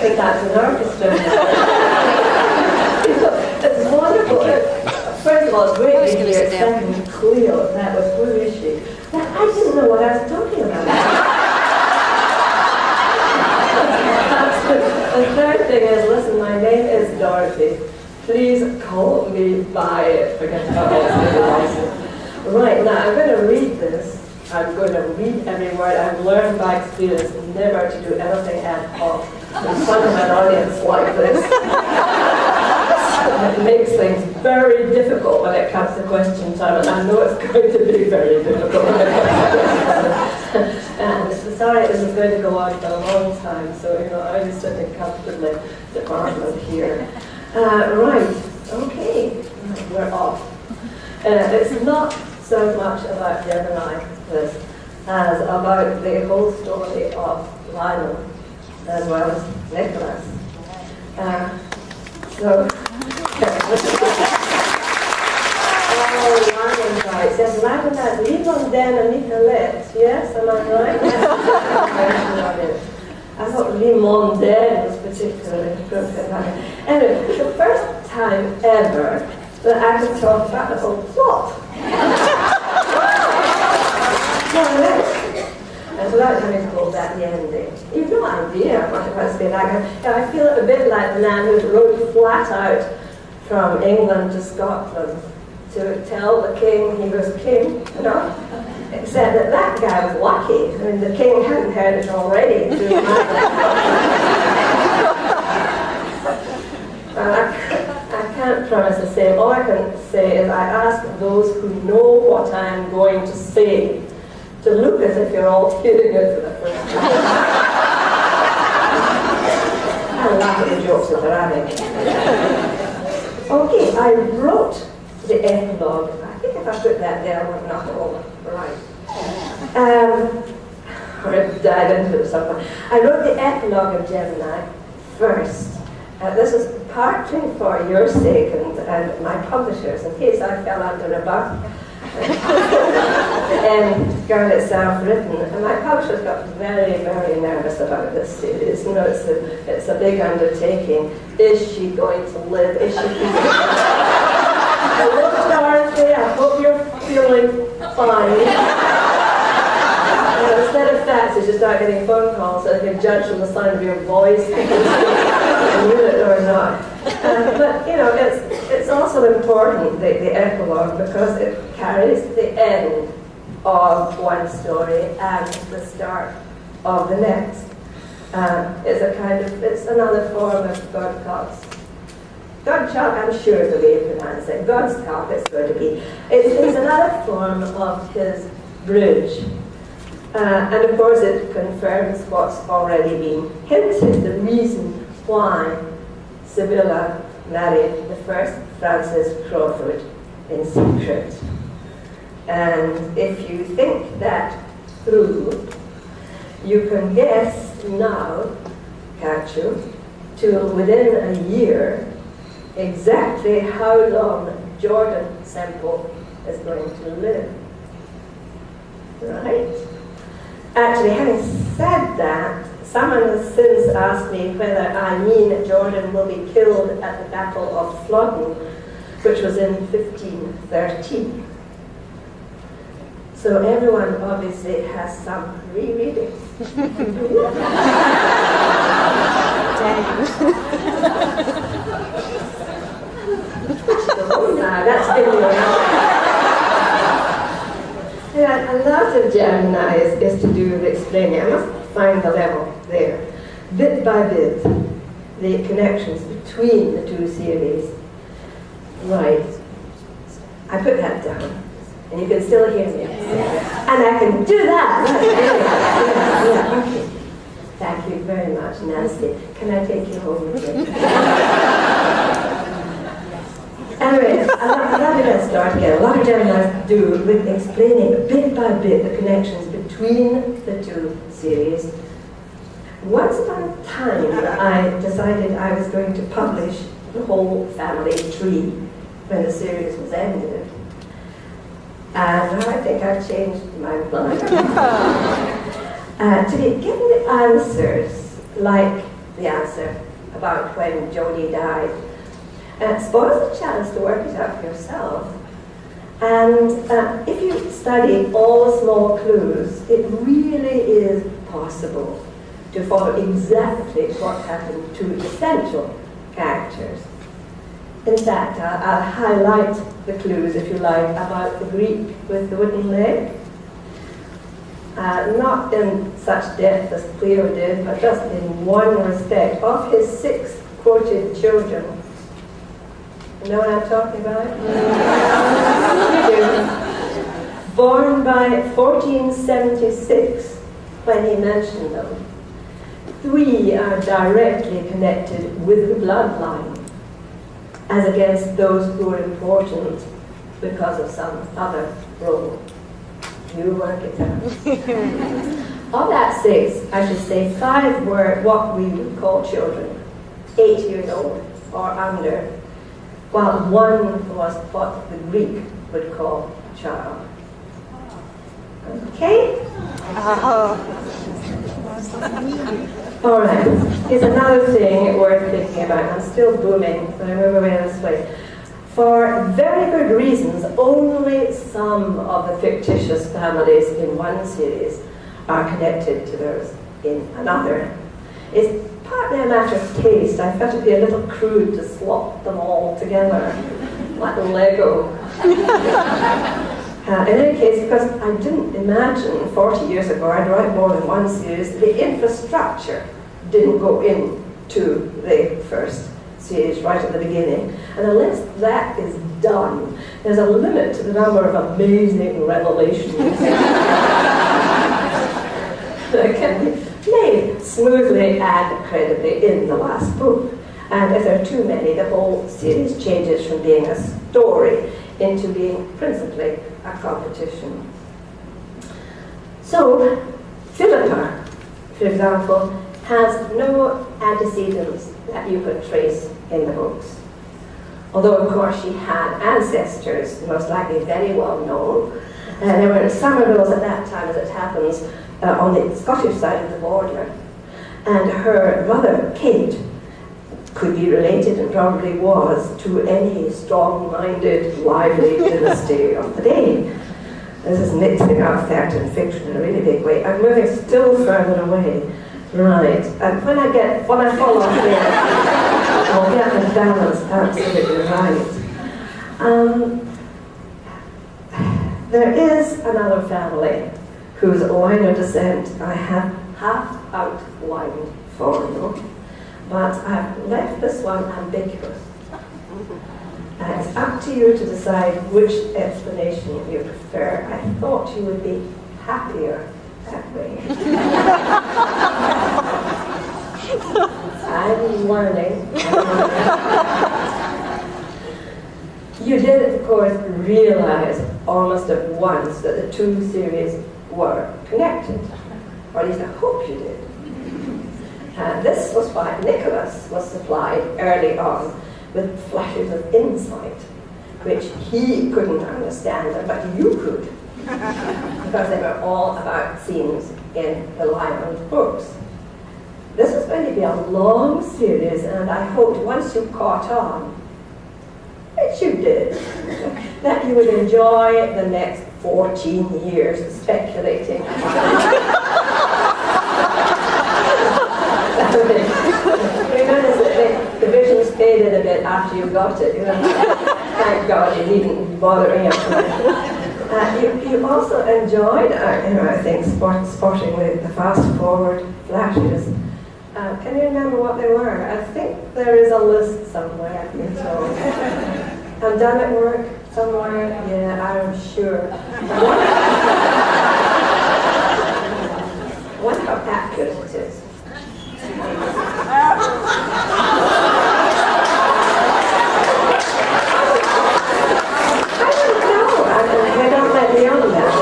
think that's an orchestra. It's wonderful. First of all, it's great to hear. Second, Cleo, that was who is she? I didn't know what I was talking about. The third thing is, listen, my name is Dorothy. Please call me by it. Forget about all this. Right, now I'm going to read this. I'm going to read every word. I've learned by experience never to do anything ad hoc in front of an audience like this. It makes things very difficult when it comes to question time, and I know it's going to be very difficult when it comes to question time. And sorry, this is going to go on for a long time, so I'm just sitting comfortably department here. Right, okay, we're off. It's not so much about Gemini, this, as about the whole story of Lionel as well as Nicholas. Lionel writes, yes, Lionel has Limon Den and Nicolette, yes, am I right? Yes. I thought Limon Den was particularly appropriate. Anyway, the first time ever that I could talk about the whole plot. And so that's how we call that the ending. You've no idea what it must be like. I feel it a bit like the man who rode flat out from England to Scotland to tell the king he was king, except that guy was lucky. I mean, the king hadn't heard it already. I can't promise the same. All I can say is I ask those who know what I am going to say to look as if you're all hearing it for the first time. I laugh at the jokes that they're having. Okay, I wrote the epilogue. I think if I put that there, I would not all right. Or dive into it somewhere. I wrote the epilogue of Gemini first. This is partly for your sake and my publishers, in case I fell under a bus. The end got itself written, and my publishers got very, very nervous about this series. It's a big undertaking. Is she going to live? Is she Hello, Dorothy. I hope you're feeling fine. Instead of faxes, you start getting phone calls so you can judge from the sound of your voice if you knew it or not. But it's also important, the epilogue, because it carries the end of one story and the start of the next. It's another form of God talk, I'm sure is the way you pronounce it. God's talk it's going to be. It's another form of his bridge. And of course it confirms what's already been hinted, the reason why Sibylla married the first Francis Crawford in secret. And if you think that through, you can guess now, can't you, to within a year, exactly how long Jordan Semple is going to live. Right? Actually, having said that, someone has since asked me whether I mean Jordan will be killed at the Battle of Flodden, which was in 1513. So everyone obviously has some rereading. Oh, no, that's in your Yeah, a lot of Gemini is to do with explaining. I must find the level there. Bit by bit, the connections between the two series. Right. I put that down, and you can still hear me. And I can do that! Yeah, okay. Thank you very much, Nancy. Can I take you home with me? Anyway, I'll get start again. A lot of Geminis do with explaining bit by bit the connections between the two series. Once upon a time, I decided I was going to publish the whole family tree when the series was ended. And I think I've changed my mind. To be given the answers like the answer about when Jodie died. Suppose the chance to work it out for yourself. And if you study all the small clues, it really is possible to follow exactly what happened to the central characters. In fact, I'll highlight the clues, if you like, about the Greek with the wooden leg. Not in such depth as Cleo did, but just in one respect. Of his 6 quoted children, you know what I'm talking about? You do. Born by 1476, when he mentioned them, 3 are directly connected with the bloodline, as against those who were important because of some other role. You work it out. Of that 6, I should say 5 were what we would call children, 8 years old or under, while 1 was what the Greek would call a child. Okay? All right. Here's another thing worth thinking about. I'm still booming, so I move away this way. For very good reasons, only some of the fictitious families in one series are connected to those in another. It's partly a matter of taste. I felt it would be a little crude to slop them all together, like Lego. In any case, because I didn't imagine 40 years ago I'd write more than one series, the infrastructure didn't go into the first series right at the beginning. And unless that is done, there's a limit to the number of amazing revelations that can be made smoothly and credibly in the last book. And if there are too many, the whole series changes from being a story into being principally a competition. So, Philippa, for example, has no antecedents that you could trace in the books. Although, of course, she had ancestors, most likely very well known. There were some of those at that time, as it happens, on the Scottish side of the border. And her mother, Kate, could be related, and probably was, to any strong-minded, lively dynasty of the day. This is mixing up fact and fiction in a really big way. I'm moving still further away. Right, and when I fall off there, I'll get the balance absolutely right. There is another family whose line of descent I have half outlined for you, but I've left this one ambiguous. It's up to you to decide which explanation you prefer. I thought you would be happier that way. I'm learning. You did, of course, realize almost at once that the 2 series were connected, or at least I hope you did. This was why Nicholas was supplied early on with flashes of insight, which he couldn't understand, but you could, because they were all about scenes in the Lyman books. This was going to be a long series, and I hoped once you caught on, which you did, that you would enjoy the next 14 years speculating. You notice that the visions faded a bit after you got it. You know? Thank God you needn't be bothering up. You also enjoyed, I think, spotting the fast-forward flashes. Can you remember what they were? I think there is a list somewhere, I've been told. And done at work somewhere? Yeah, I'm sure. I wonder how accurate it is. They don't let me on that.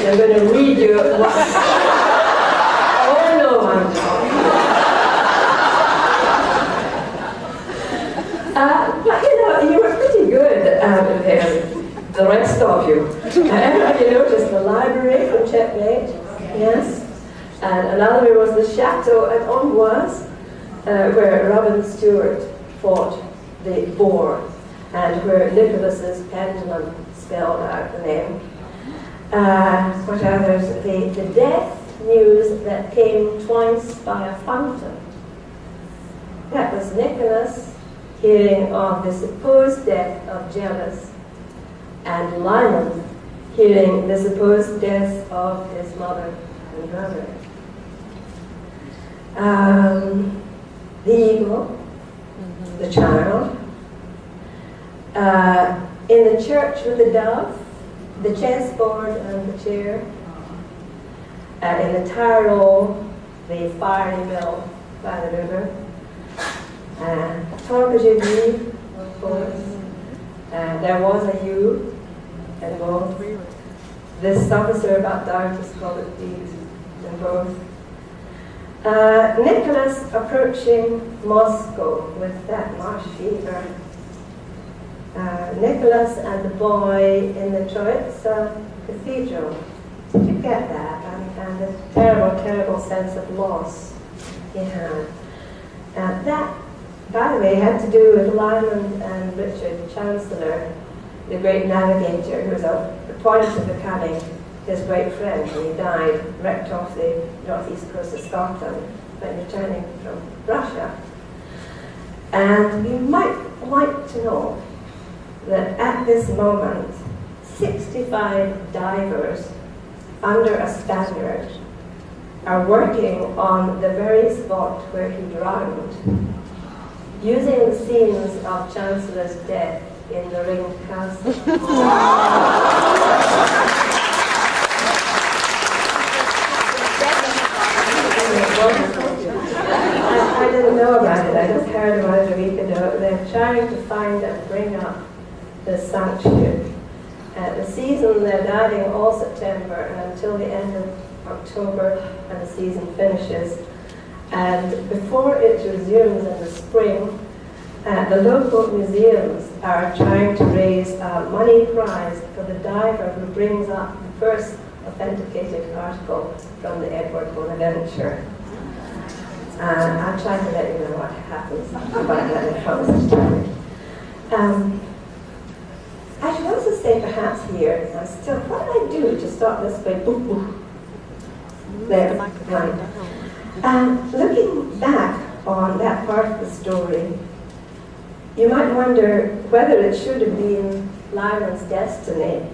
I'm going to read you what you. Everybody noticed the library from Checkmate, yes. And another was the chateau at Amboise, where Robin Stewart fought the boar, and where Nicholas's pendulum spelled out the name. What others? The death news that came twice by a fountain. That was Nicholas hearing of the supposed death of Jealous, and Lyman hearing the supposed death of his mother and brother. The eagle, the child, in the church with the dove, the chessboard and the chair, in the Tyrol, the fiery mill by the river, Torquay, of course, there was a U in both. This officer about Dartmouth called it these in both. Nicholas approaching Moscow with that marsh fever. Nicholas and the boy in the Troitsa Cathedral. Did you get that? And the terrible, terrible sense of loss he had. That, by the way, had to do with Lyman and Richard Chancellor, the great navigator who was on the point of becoming his great friend when he died, wrecked off the northeast coast of Scotland when returning from Russia. And you might like to know that at this moment, 65 divers under a Spaniard are working on the very spot where he drowned, using the scenes of Chancellor's death in the Ring Castle. I didn't know about it, I just heard about it a week ago. They're trying to find and bring up the sunk ship. The season, they're diving all September and until the end of October, and the season finishes. And before it resumes in the spring, the local museums are trying to raise a money prize for the diver who brings up the first authenticated article from the Edward Bonaventure. I'll try to let you know what happens about that in promised time. I should also say perhaps here, what did I do to stop this by boop boop? There, right. Looking back on that part of the story, you might wonder whether it should have been Lyman's destiny,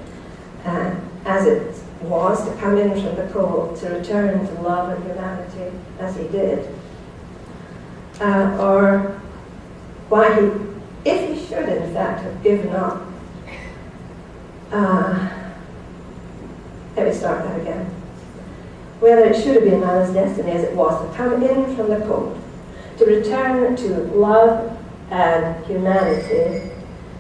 as it was, to come in from the cold, to return to love and humanity, as he did. Or why he, if he should in fact have given up, let me start that again. Whether it should have been Lyman's destiny, as it was, to come in from the cold, to return to love and humanity,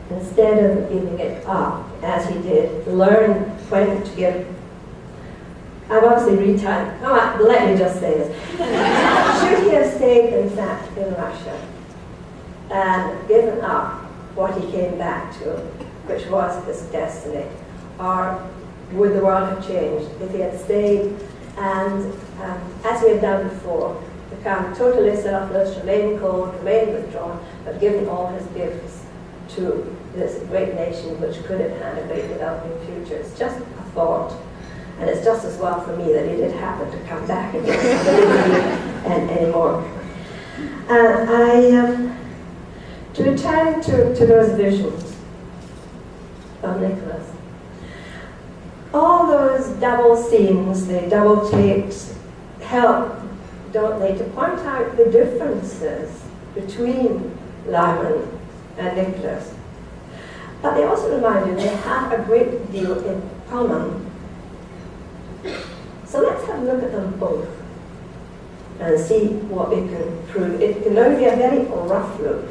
instead of giving it up, as he did, learn when to give. I've obviously retired. Let me just say this. Should he have stayed, in fact, in Russia and given up what he came back to, which was his destiny? Or would the world have changed if he had stayed and, as he had done before, become totally selfless, remain cold, remain withdrawn, but given all his gifts to this great nation which could have had a great developing future? It's just a thought. And it's just as well for me that he did happen to come back and and anymore. To return to those visions of Nicholas, all those double scenes, the double takes, help, don't they, to point out the differences between Lyman and Nicholas. But they also remind you they have a great deal in common. So let's have a look at them both and see what we can prove. It can only be a very rough look,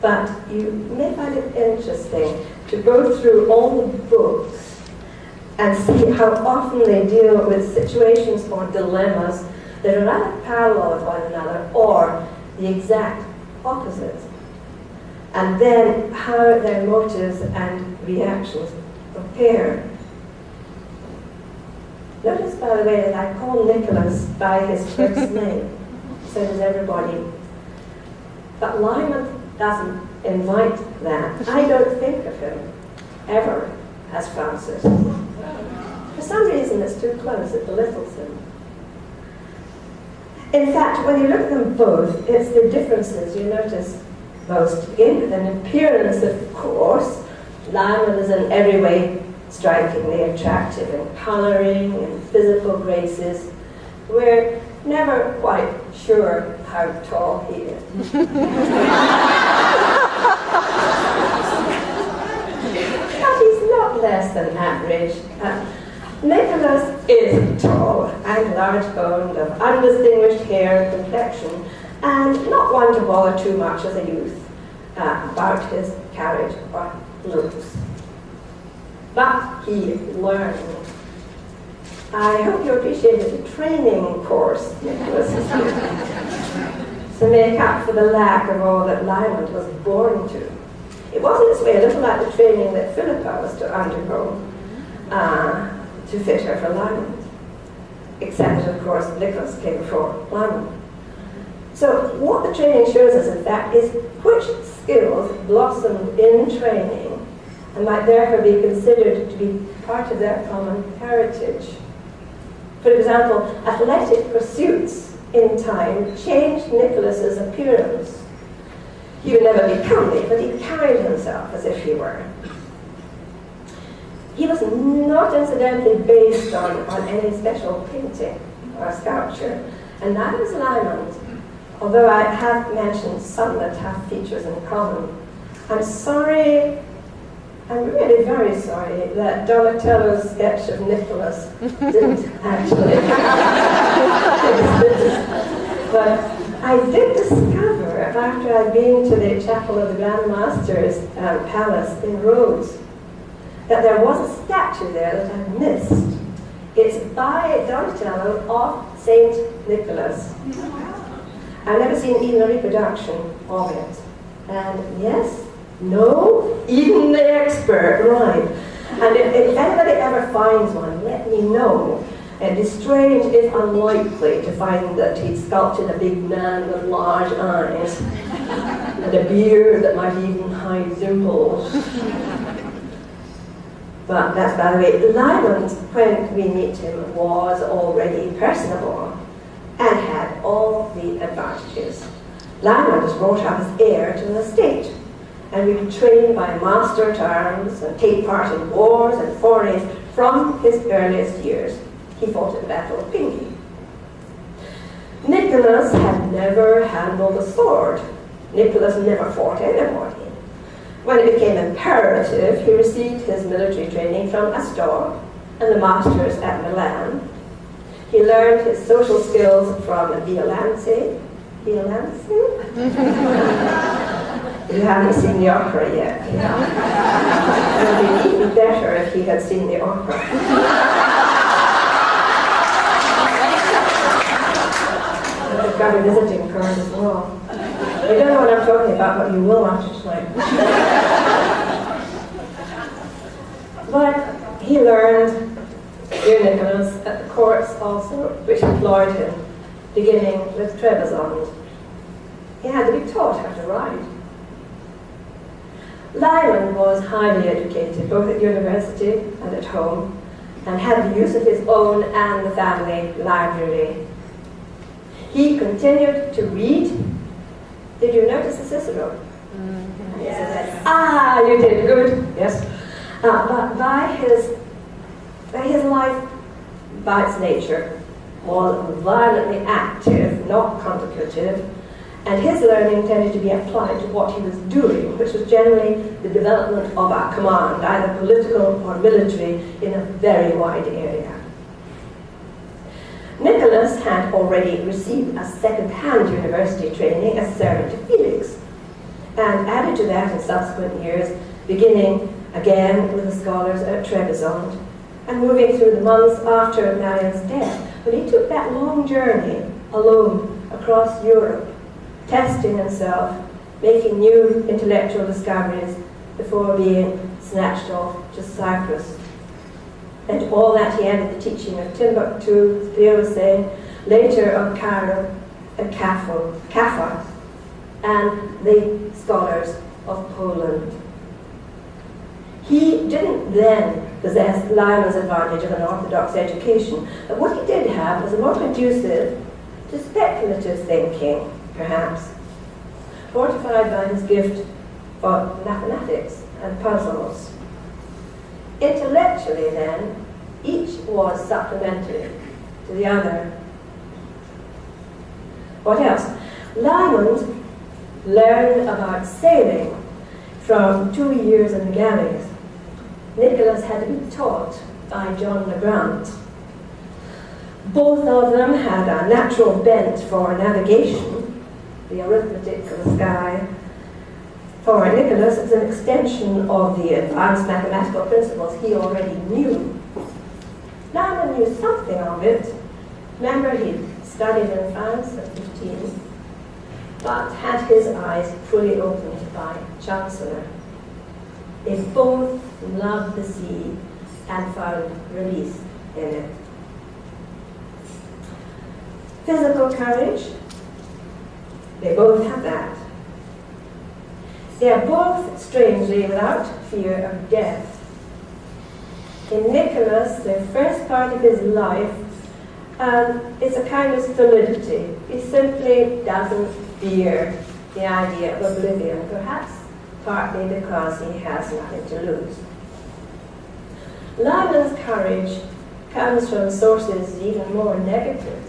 but you may find it interesting to go through all the books and see how often they deal with situations or dilemmas that are either parallel with one another or the exact opposite. And then how their motives and reactions of pair. Notice, by the way, that I call Nicholas by his first name, so does everybody. But Lyman doesn't invite that. I don't think of him ever as Francis. For some reason, it's too close, it belittles him. In fact, when you look at them both, it's the differences you notice most. To begin with, an appearance, of course. Lyman is in every way strikingly attractive in colouring and physical graces. We're never quite sure how tall he is. But he's not less than average. Nicholas is tall and large-boned, of undistinguished hair and complexion, and not one to bother too much as a youth about his carriage or looks. But he learned. I hope you appreciated the training course Nicholas is doing to make up for the lack of all that Lyman was born to. It was in its way a little like the training that Philippa was to undergo to fit her for Lyman. Except that, of course, Nicholas came before Lyman. So what the training shows us, in fact, is which skills blossomed in training and might therefore be considered to be part of their common heritage. For example, athletic pursuits in time changed Nicholas's appearance. He would never be comely, but he carried himself as if he were. He was not incidentally based on any special painting or sculpture, and neither was Lyman, although I have mentioned some that have features in common. I'm really very sorry that Donatello's sketch of Nicholas didn't actually exist. But I did discover, after I'd been to the chapel of the Grand Master's palace in Rhodes, that there was a statue there that I'd missed. It's by Donatello of Saint Nicholas. I've never seen even a reproduction of it. And yes, no, even the expert, right. And if anybody ever finds one, let me know. It'd be strange, if unlikely, to find that he'd sculpted a big man with large eyes and a beard that might even hide dimples. But that's by the way. Lyman, when we meet him, was already personable and had all the advantages. Lyman was brought up as heir to an estate, and we could train by master-at-arms and take part in wars and forays from his earliest years. He fought at the Battle of Pinkie. Nicholas had never handled a sword. Nicholas never fought anybody. When it became imperative, he received his military training from Astor and the masters at Milan. He learned his social skills from Violante. You haven't seen the opera yet. It would be even better if he had seen the opera. I've got a visiting card as well. You don't know what I'm talking about, but you will watch it tonight. But he learned, dear Nicholas, at the courts also, which employed him, beginning with Trebizond. He had to be taught how to ride. Lyman was highly educated, both at university and at home, and had the use of his own and the family library. He continued to read. Did you notice the Cicero? Yes. Ah, you did, good, yes. But by his life, by its nature, was violently active, not contemplative, and his learning tended to be applied to what he was doing, which was generally the development of a command, either political or military, in a very wide area. Nicholas had already received a second-hand university training as servant to Felix, and added to that in subsequent years, beginning again with the scholars at Trebizond, and moving through the months after Marian's death, when he took that long journey alone across Europe, testing himself, making new intellectual discoveries before being snatched off to Cyprus. And all that he ended the teaching of Timbuktu, as Pierre was saying, later of Cairo and Kaffa, and the scholars of Poland. He didn't then possess Lyman's advantage of an orthodox education, but what he did have was more conducive to speculative thinking, perhaps, fortified by his gift for mathematics and puzzles. Intellectually, then, each was supplementary to the other. What else? Lyman learned about sailing from 2 years in the galleys. Nicholas had to be taught by John Legrand. Both of them had a natural bent for navigation, the arithmetic of the sky. For Nicholas, it's an extension of the advanced mathematical principles he already knew. Lyman knew something of it. Remember, he'd studied in France at 15, but had his eyes fully opened by Chancellor. They both loved the sea and found release in it. Physical courage, they both have that. They are both, strangely, without fear of death. In Nicholas, the first part of his life is a kind of solidity. He simply doesn't fear the idea of oblivion, perhaps partly because he has nothing to lose. Lyman's courage comes from sources even more negative.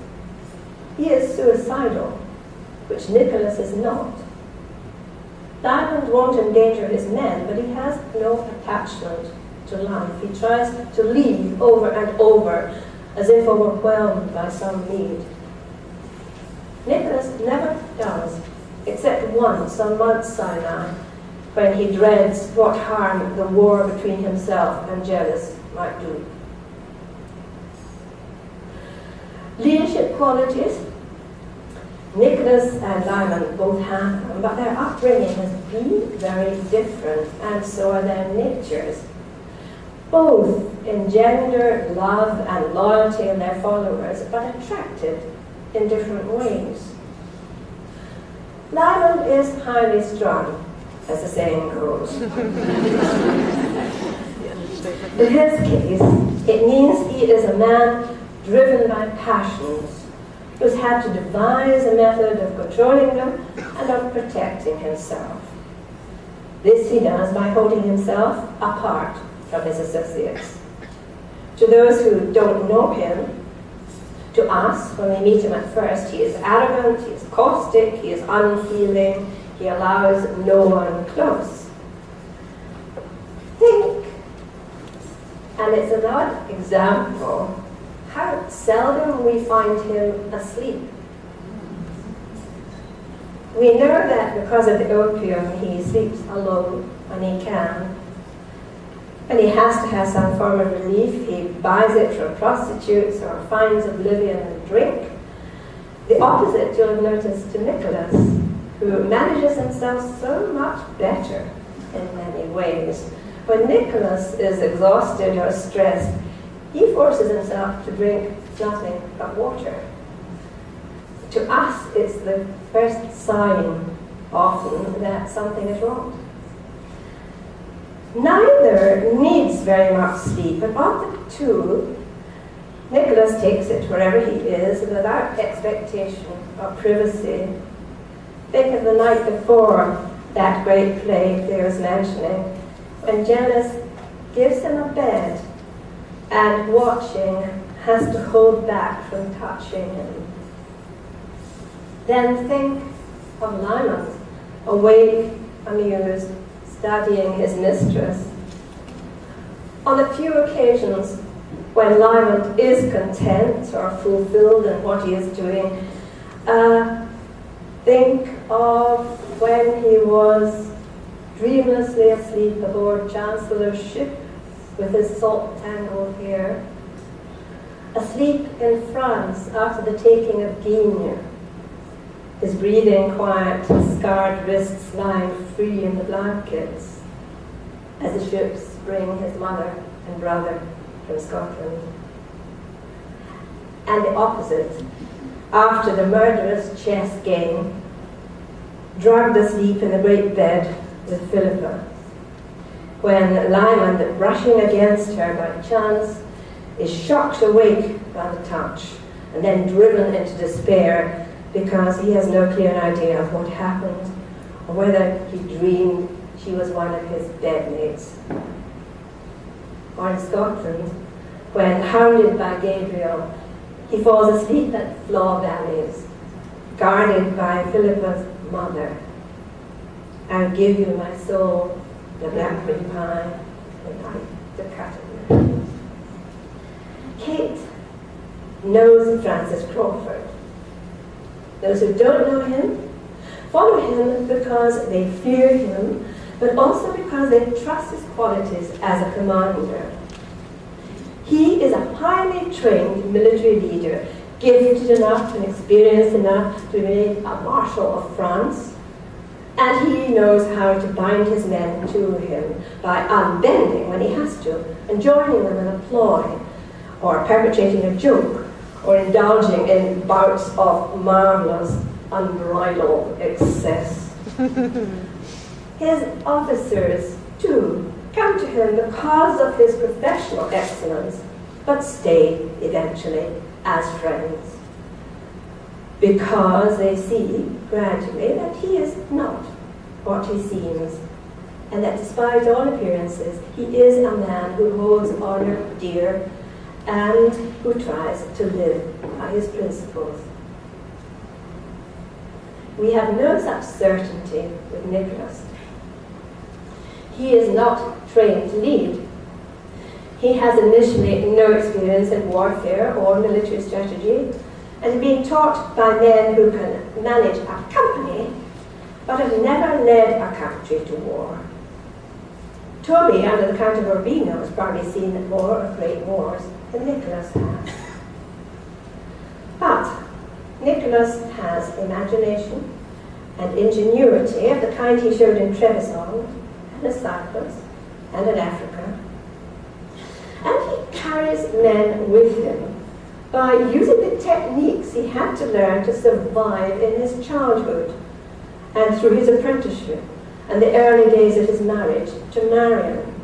He is suicidal, which Nicholas is not. Lyman won't endanger his men, but he has no attachment to life. He tries to leave over and over, as if overwhelmed by some need. Nicholas never does, except once on Mount Sinai, when he dreads what harm the war between himself and Jealous might do. Leadership qualities. Nicholas and Lyman both have them, but their upbringing has been very different, and so are their natures. Both engender love and loyalty in their followers, but attracted in different ways. Lyman is highly strung, as the saying goes. In his case, it means he is a man driven by passions, who's had to devise a method of controlling them and of protecting himself. This he does by holding himself apart from his associates. To those who don't know him, to us, when we meet him at first, he is arrogant, he is caustic, he is unfeeling, he allows no one close. Think, and it's an odd example, how seldom we find him asleep. We know that because of the opium, he sleeps alone when he can. When he has to have some form of relief, he buys it from prostitutes or finds oblivion in drink. The opposite you'll have noticed to Nicholas, who manages himself so much better in many ways. When Nicholas is exhausted or stressed, he forces himself to drink nothing but water. To us, it's the first sign, often, that something is wrong. Neither needs very much sleep, but of the two, Nicholas takes it wherever he is without expectation or privacy. Think of the night before that great play Claire was mentioning, when Jealous gives him a bed and watching has to hold back from touching him. Then think of Lyman, awake, amused, studying his mistress. On the few occasions when Lyman is content or fulfilled in what he is doing, think of when he was dreamlessly asleep aboard Chancellor's ship with his salt-tangled hair, asleep in France after the taking of Guigne, his breathing quiet, his scarred wrists lying free in the blankets, as the ships bring his mother and brother from Scotland. And the opposite, after the murderous chess game, drugged asleep in the great bed with Philippa, when Lyman, brushing against her by chance, is shocked awake by the touch and then driven into despair because he has no clear idea of what happened or whether he dreamed she was one of his bedmates. Or in Scotland, when, hounded by Gabriel, he falls asleep at Flaw Valleys, guarded by Philippa's mother. I'll give you my soul, the blackberry pie, and I, the cutting. Kate knows Francis Crawford. Those who don't know him follow him because they fear him, but also because they trust his qualities as a commander. He is a highly trained military leader, gifted enough and experienced enough to be made a Marshal of France, and he knows how to bind his men to him by unbending when he has to, and joining them in a ploy, or perpetrating a joke, or indulging in bouts of marvellous, unbridled excess. His officers, too, come to him because of his professional excellence, but stay eventually as friends, because they see gradually that he is not what he seems, and that despite all appearances, he is a man who holds honor dear and who tries to live by his principles. We have no such certainty with Nicholas. He is not trained to lead. He has initially no experience in warfare or military strategy, and being taught by men who can manage a company, but have never led a country to war. Toby, under the Count of Urbino, has probably seen more of great wars than Nicholas has. But Nicholas has imagination and ingenuity of the kind he showed in Trebizond, and in Cyprus, and in Africa. And he carries men with him by using the techniques he had to learn to survive in his childhood and through his apprenticeship and the early days of his marriage to Marion.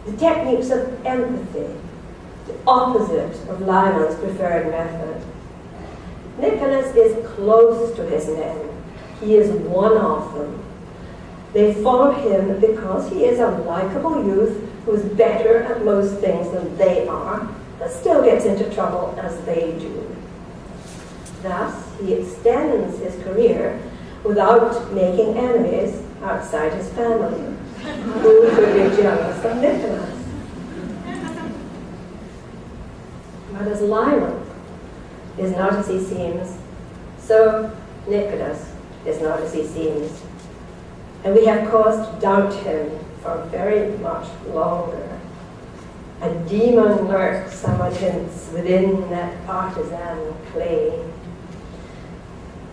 The techniques of empathy, the opposite of Lyman's preferred method. Nicholas is close to his men. He is one of them. They follow him because he is a likable youth who is better at most things than they are, but still gets into trouble as they do. Thus, he extends his career without making enemies outside his family, who could be jealous of Nicholas. But as Lyman is not as he seems, so Nicholas is not as he seems. And we have cause to doubt him for very much longer. A demon lurks, someone hints, within that artisan clay.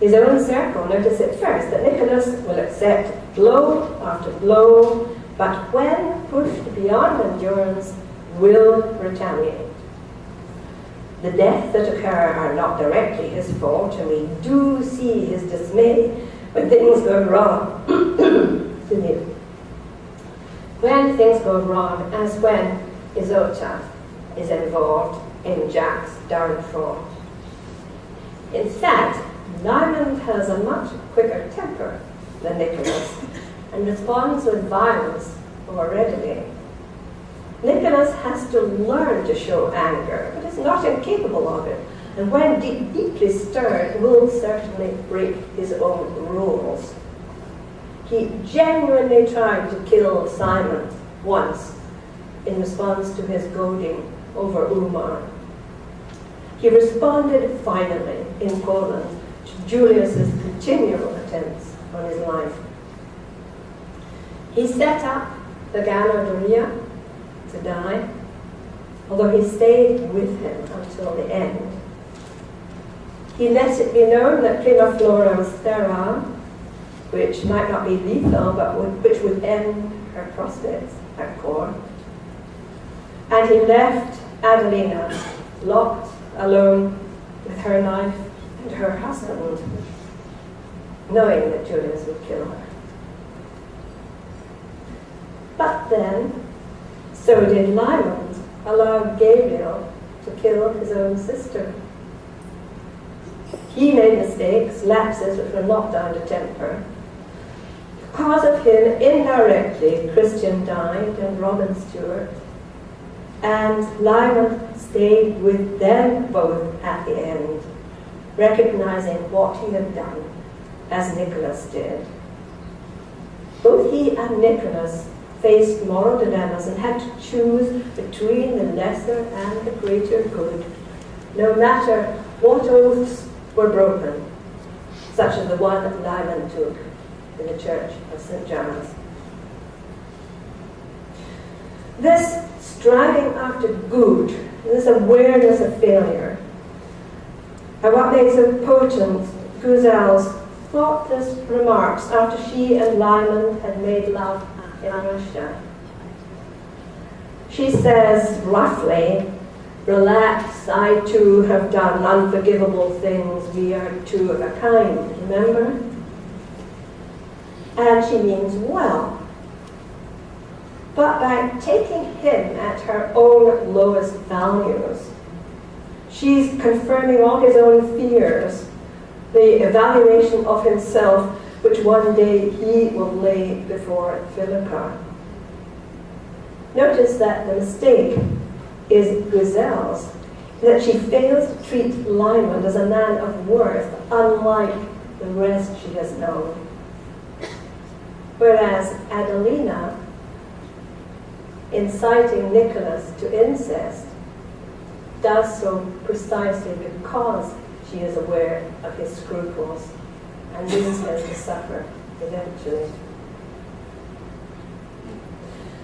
His own circle notice at first that Nicholas will accept blow after blow, but when pushed beyond endurance, will retaliate. The deaths that occur are not directly his fault, and we do see his dismay when things go wrong. When things go wrong, as when Isolta is involved in Jack's downfall. In fact, Lyman has a much quicker temper than Nicholas and responds with violence more readily. Nicholas has to learn to show anger, but is not incapable of it, and when deeply stirred, will certainly break his own rules. He genuinely tried to kill Simon once in response to his goading over Umar. He responded finally in Poland to Julius's continual attempts on his life. He set up the Ganadoria to die, although he stayed with him until the end. He let it be known that Prima Flora was sterile, which might not be lethal, but which would end her prospects. at court. And he left Adelina locked alone with her knife and her husband, knowing that Julius would kill her. But then, so did Lyman allow Gabriel to kill his own sister. He made mistakes, lapses which were knocked down to temper. Because of him, indirectly, Christian died and Robin Stewart, and Lyman stayed with them both at the end, recognizing what he had done, as Nicholas did. Both he and Nicholas faced moral dilemmas and had to choose between the lesser and the greater good, no matter what oaths were broken, such as the one that Lyman took in the Church of St. Giles. This striving after good, this awareness of failure, are what made so potent Guzel's thoughtless remarks after she and Lyman had made love in Russia. She says roughly, "Relax, I too have done unforgivable things, we are two of a kind," remember? And she means well. But by taking him at her own lowest values, she's confirming all his own fears, the evaluation of himself which one day he will lay before Philippa. Notice that the mistake is Guzel's, that she fails to treat Lyman as a man of worth, unlike the rest she has known. Whereas Adelina, inciting Nicholas to incest, does so precisely because she is aware of his scruples and leads him to suffer eventually.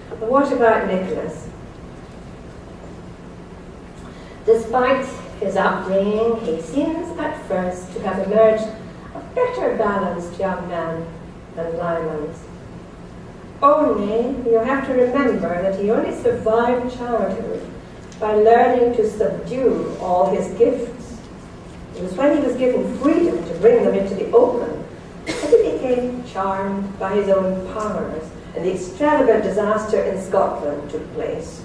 But what about Nicholas? Despite his upbringing, he seems at first to have emerged a better balanced young man than Lyman's. Only, you have to remember that he only survived childhood by learning to subdue all his gifts. It was when he was given freedom to bring them into the open that he became charmed by his own powers, and the extravagant disaster in Scotland took place,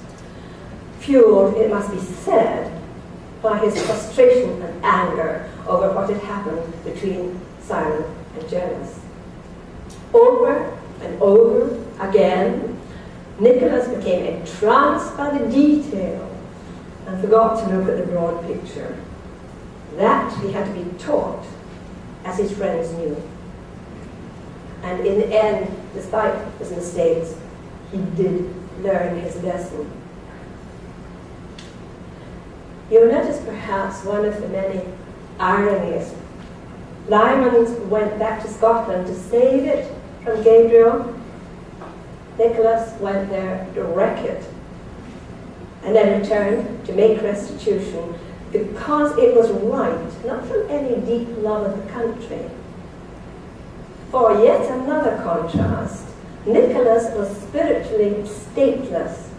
fueled, it must be said, by his frustration and anger over what had happened between Simon and Jonas. Over and over again, Nicholas became entranced by the detail and forgot to look at the broad picture. That he had to be taught, as his friends knew. And in the end, despite his mistakes, he did learn his lesson. You'll notice perhaps one of the many ironies. Lyman went back to Scotland to save it from Gabriel. Nicholas went there to wreck it, and then returned to make restitution because it was right, not from any deep love of the country. For yet another contrast, Nicholas was spiritually stateless.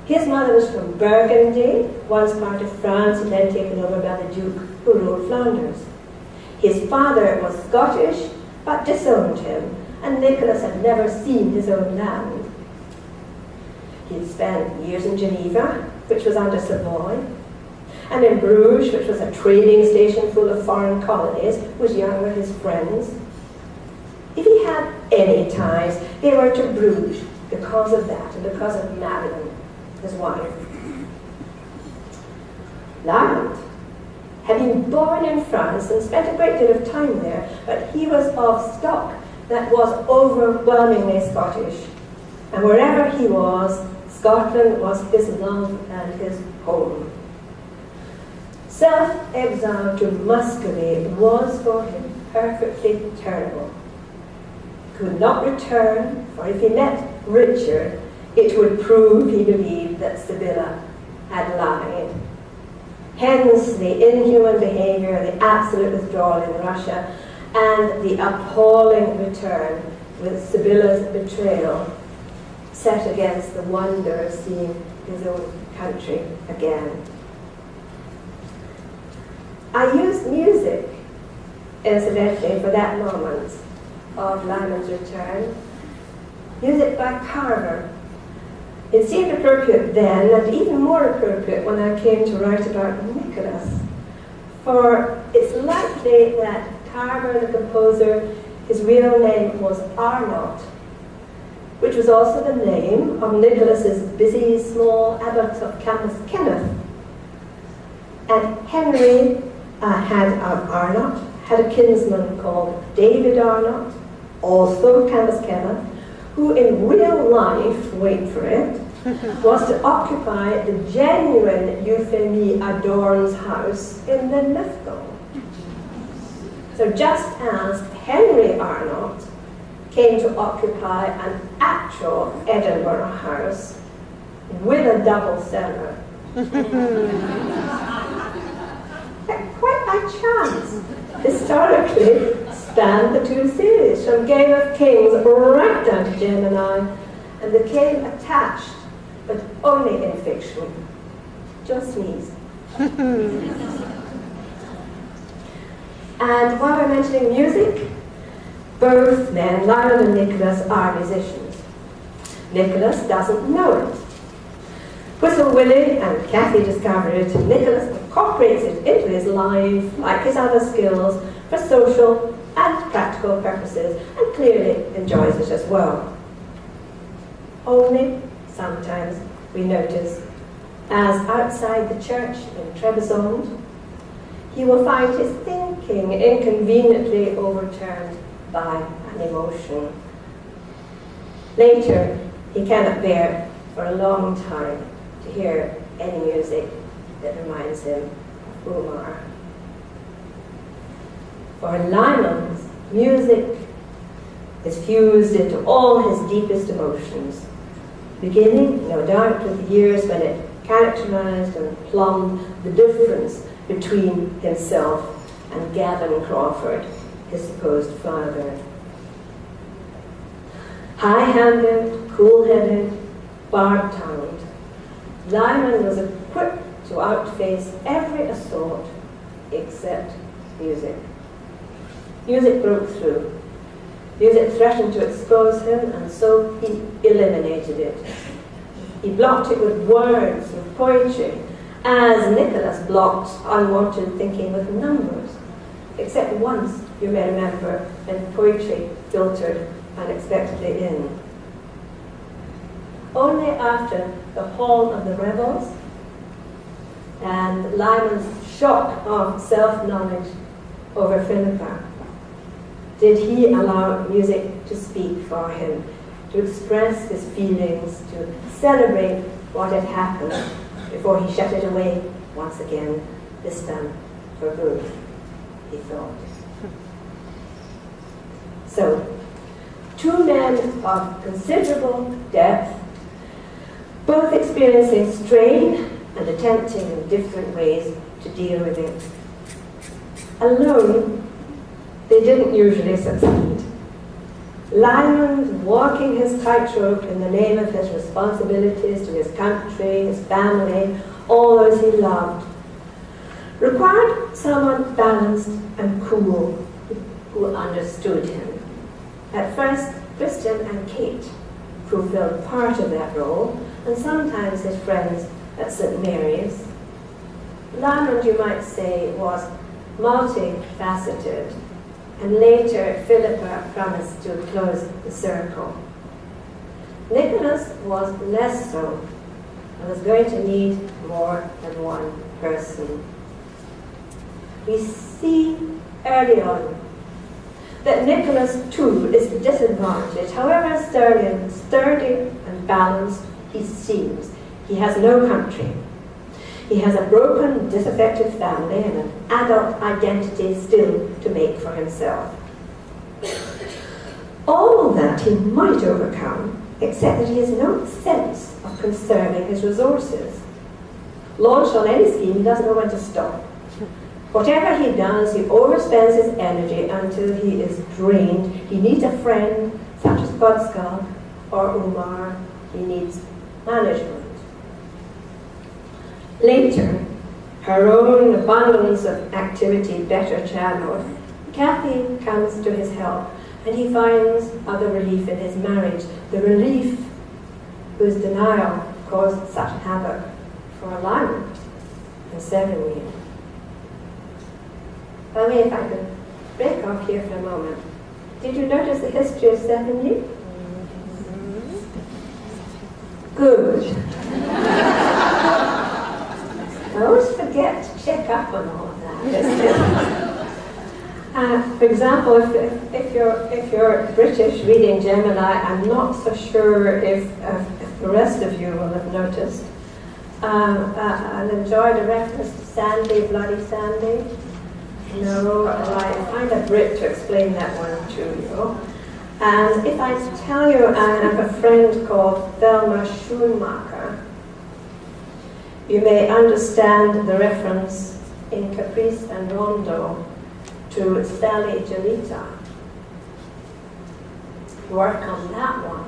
His mother was from Burgundy, once part of France and then taken over by the Duke who ruled Flanders. His father was Scottish, but disowned him, and Nicholas had never seen his own land. He had spent years in Geneva, which was under Savoy, and in Bruges, which was a trading station full of foreign colonies, was young with his friends. If he had any ties, they were to Bruges because of that and because of Madeline, his wife. Lyman had been born in France and spent a great deal of time there, but he was of stock that was overwhelmingly Scottish. And wherever he was, Scotland was his love and his home. Self-exile to Muscovy was for him perfectly terrible. He could not return, for if he met Richard, it would prove, he believed, that Sibylla had lied. Hence the inhuman behavior, the absolute withdrawal in Russia, and the appalling return with Sibylla's betrayal. set against the wonder of seeing his own country again. I used music, incidentally, for that moment of Lyman's return. Music by Carver. It seemed appropriate then, and even more appropriate when I came to write about Nicholas. For it's likely that Carver, the composer, his real name was Arnott, which was also the name of Nicholas's busy small abbot of Camas Kenneth. And Henry Arnott had a kinsman called David Arnott, also Camas Kenneth, who in real life, wait for it, was to occupy the genuine Euphemie Adorn's house in the Lithgow. So just as Henry Arnott came to occupy an actual Edinburgh house with a double cellar, quite by chance, historically span the two series, from Game of Kings right down to Gemini, and became attached, but only in fiction. Just sneeze. And while we're mentioning music, both men, Lyman and Nicholas, are musicians. Nicholas doesn't know it. Whistle Willie and Kathy discovered it, and Nicholas incorporates it into his life, like his other skills, for social and practical purposes, and clearly enjoys it as well. Only sometimes we notice, as outside the church in Trebizond, he will find his thinking inconveniently overturned by an emotion. Later, he cannot bear for a long time to hear any music that reminds him of Umar. For Lyman's music is fused into all his deepest emotions, beginning, no doubt, with the years when it characterized and plumbed the difference between himself and Gavin Crawford, his supposed father. High-handed, cool-headed, barb-tongued, Lyman was equipped to outface every assault except music. Music broke through. Music threatened to expose him, and so he eliminated it. He blocked it with words, with poetry, as Nicholas blocked unwanted thinking with numbers. Except once, you may remember, when poetry filtered unexpectedly in. Only after the Hall of the Rebels and Lyman's shock of self-knowledge over Philippa did he allow music to speak for him, to express his feelings, to celebrate what had happened before he shut it away once again, this time for good, he thought. So, two men of considerable depth, both experiencing strain and attempting in different ways to deal with it. Alone, they didn't usually succeed. Lyman, walking his tightrope in the name of his responsibilities to his country, his family, all those he loved, required someone balanced and cool who understood him. At first, Christian and Kate fulfilled part of that role, and sometimes his friends at St. Mary's. Lyman, you might say, was multifaceted, and later Philippa promised to close the circle. Nicholas was less so, and was going to need more than one person. We see early on that Nicholas too is disadvantaged. However sturdy and balanced he seems, he has no country. He has a broken, disaffected family and an adult identity still to make for himself. All that he might overcome, except that he has no sense of conserving his resources. Launched on any scheme, he doesn't know when to stop. Whatever he does, he overspends his energy until he is drained. He needs a friend, such as Godskal or Umar He needs management. Later, her own abundance of activity better channeled, Kathy comes to his help, and he finds other relief in his marriage, the relief whose denial caused such havoc for Lyman and Sevigny. By the way, if I could break off here for a moment, did you notice the history of Sevigny? Good. I always forget to check up on all of that. For example, if you're British reading Gemini, I'm not so sure if the rest of you will have noticed. I'll enjoy the reference to Sandy, Bloody Sandy. No, I find a Brit to explain that one to you. And if I tell you I have a friend called Thelma Schoonmaker, you may understand the reference in Caprice and Rondo to Sally Janita. Work on that one.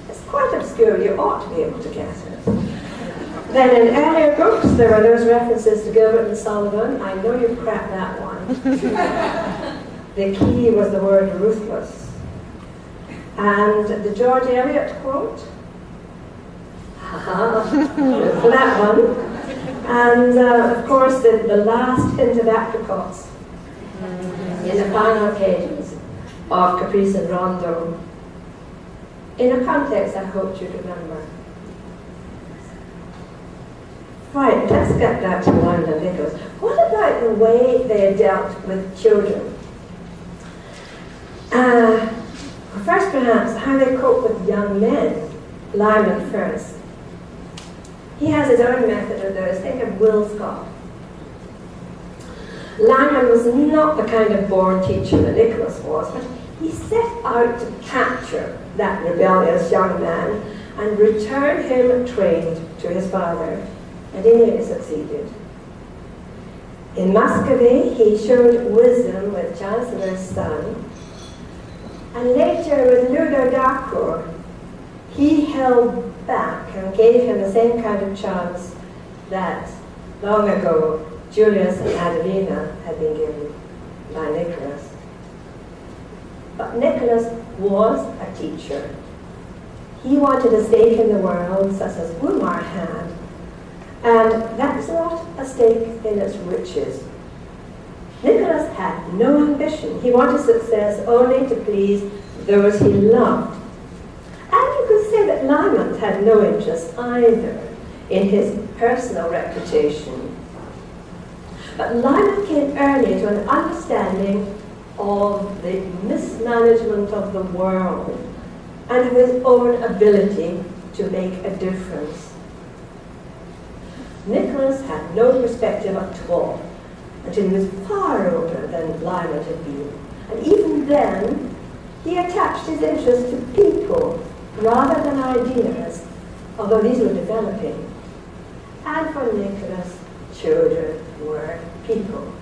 It's quite obscure, you ought to be able to get it. Then in earlier books there were those references to Gilbert and Sullivan. I know you cracked that one. The key was the word ruthless. And the George Eliot quote, that one. And of course the last hint of apricots in the final pages of Caprice and Rondo, in a context I hoped you'd remember. Right, let's get back to Lyman and Nicholas. What about the way they dealt with children? First, perhaps, how they cope with young men. Lyman first. He has his own method of those. Think of Will Scott. Lyman was not the kind of born teacher that Nicholas was, but he set out to capture that rebellious young man and return him trained to his father, and he nearly succeeded. In Muscovy, he showed wisdom with Chancellor's son, and later with Ludo Dacour, he held back and gave him the same kind of chance that long ago Julius and Adelina had been given by Nicholas. But Nicholas was a teacher. He wanted a stake in the world such as Umar had, and that's not a stake in its riches. Nicholas had no ambition. He wanted success only to please those he loved. And you could say that Lyman had no interest either in his personal reputation. But Lyman came early to an understanding of the mismanagement of the world and of his own ability to make a difference. Nicholas had no perspective at all until he was far older than Lyman had been. And even then, he attached his interest to people rather than ideas, although these were developing. And for Nicholas, children were people.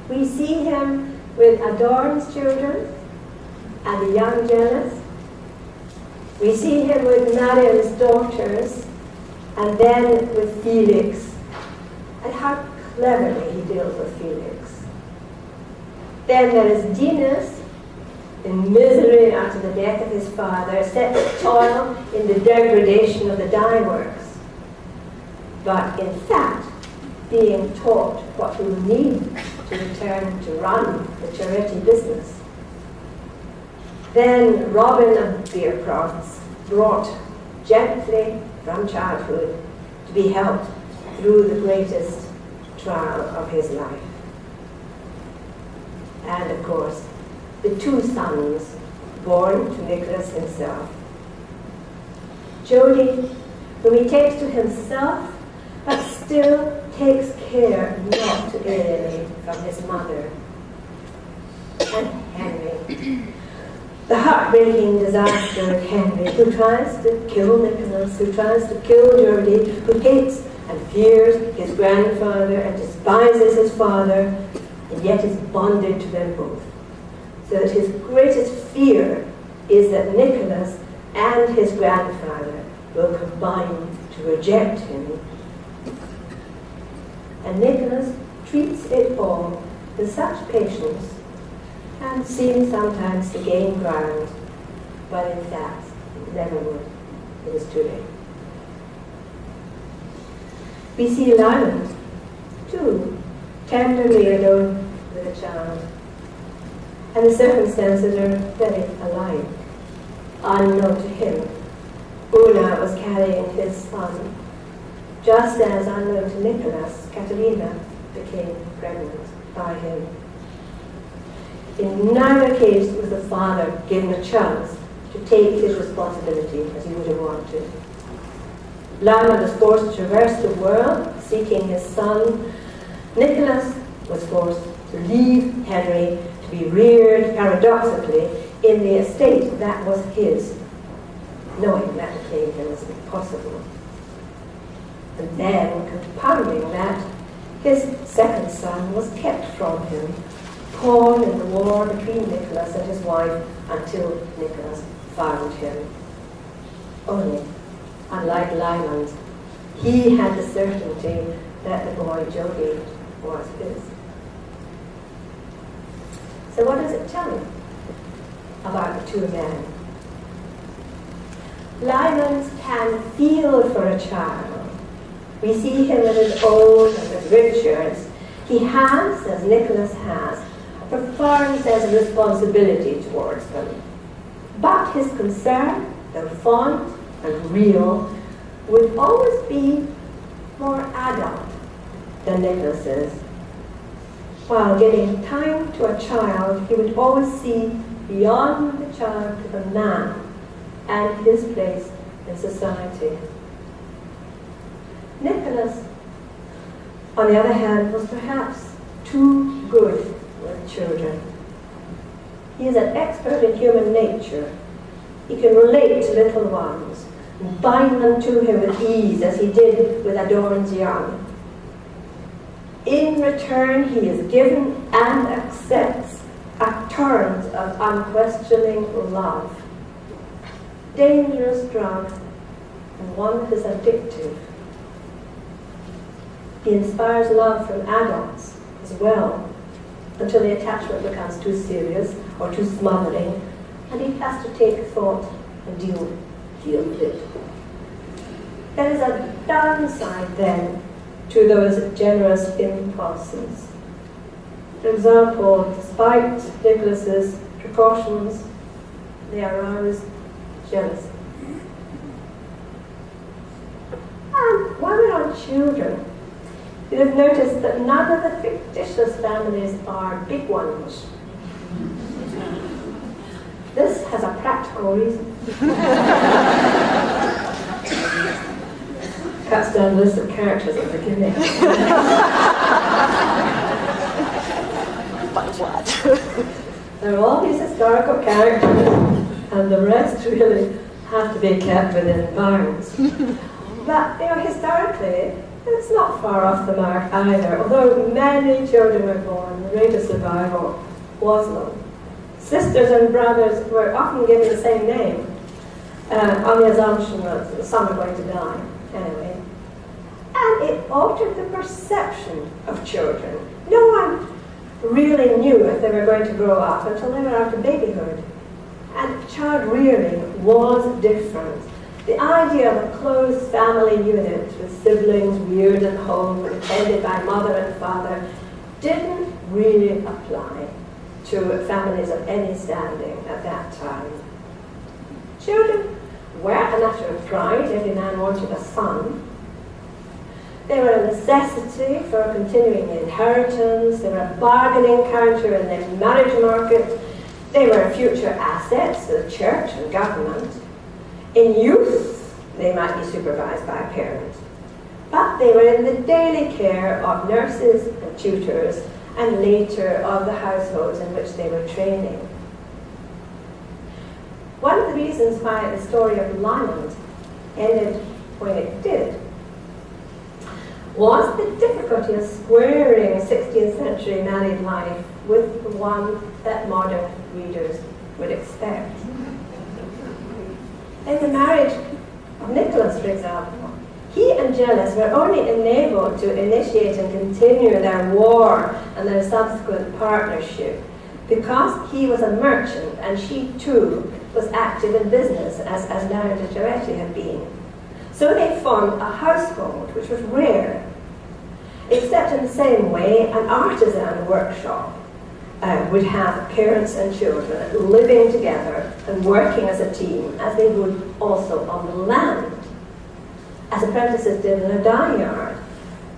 We see him with Adorn's children and the young Janus. We see him with Marian's daughters, and then with Felix, and how cleverly he deals with Felix. Then there is Dinas, in misery after the death of his father, set to toil in the degradation of the dye works, but in fact being taught what he will need to return to run the charity business. Then Robin of Beercroft's brought gently from childhood to be helped through the greatest trial of his life. And of course, the two sons born to Nicholas himself. Jody, whom he takes to himself, but still takes care not to alienate from his mother. And Henry, the heartbreaking disaster of Henry, who tries to kill Nicholas, who tries to kill Jody, who hates and fears his grandfather and despises his father, and yet is bonded to them both. So that his greatest fear is that Nicholas and his grandfather will combine to reject him. And Nicholas treats it all with such patience and seems sometimes to gain ground, but in fact never would. It is too late. We see Lyman, too, tenderly alone with a child. And the circumstances are very alike. Unknown to him, Una was carrying his son, just as unknown to Nicholas, Catalina became pregnant by him. In neither case was the father given a chance to take his responsibility as he would have wanted. Lyman was forced to traverse the world seeking his son. Nicholas was forced to leave Henry to be reared, paradoxically, in the estate that was his, knowing that to claim him was impossible. And then, compounding that, his second son was kept from him, pawn in the war between Nicholas and his wife until Nicholas found him. Only, unlike Lyman, he had the certainty that the boy Jody was his. So what does it tell you about the two men? Lyman can feel for a child. We see him with his own and with Richard's. He has, as Nicholas has, a profound sense of responsibility towards them. But his concern, though fond and real, would always be more adult than Nicholas's. While giving time to a child, he would always see beyond the child to the man and his place in society. Nicholas, on the other hand, was perhaps too good with children. He is an expert in human nature. He can relate to little ones and bind them to him with ease, as he did with Adorn's young. In return, he is given and accepts a torrent of unquestioning love. Dangerous drug, and one that is addictive. He inspires love from adults as well, until the attachment becomes too serious or too smothering, and he has to take thought and deal with it. There is a downside then to those generous impulses. For example, despite Nicholas's precautions, they arouse jealousy. And while we're on children, you'll have noticed that none of the fictitious families are big ones. This has a practical reason. Cuts down the list of characters at the beginning. But what? There are all these historical characters, and the rest really have to be kept within bounds. But, historically, it's not far off the mark either. Although many children were born, the rate of survival was low. Sisters and brothers were often given the same name, on the assumption that some were going to die anyway. And it altered the perception of children. No one really knew if they were going to grow up until they were out of babyhood. And child rearing was different. The idea of a close family unit with siblings reared at home and tended by mother and father didn't really apply to families of any standing at that time. Children were a matter of pride. Every man wanted a son. They were a necessity for continuing the inheritance. They were a bargaining counter in the marriage market. They were future assets to the church and government. In youth, they might be supervised by a parent, but they were in the daily care of nurses and tutors, and later of the households in which they were training. One of the reasons why the story of Lyman ended when it did was the difficulty of squaring 16th century married life with the one that modern readers would expect. In the marriage of Nicholas, for example, he and Gillis were only enabled to initiate and continue their war and their subsequent partnership because he was a merchant and she too was active in business as Larry de Giretti had been. So they formed a household, which was rare, except in the same way an artisan workshop would have parents and children living together and working as a team, as they would also on the land, as apprentices did in a dye yard,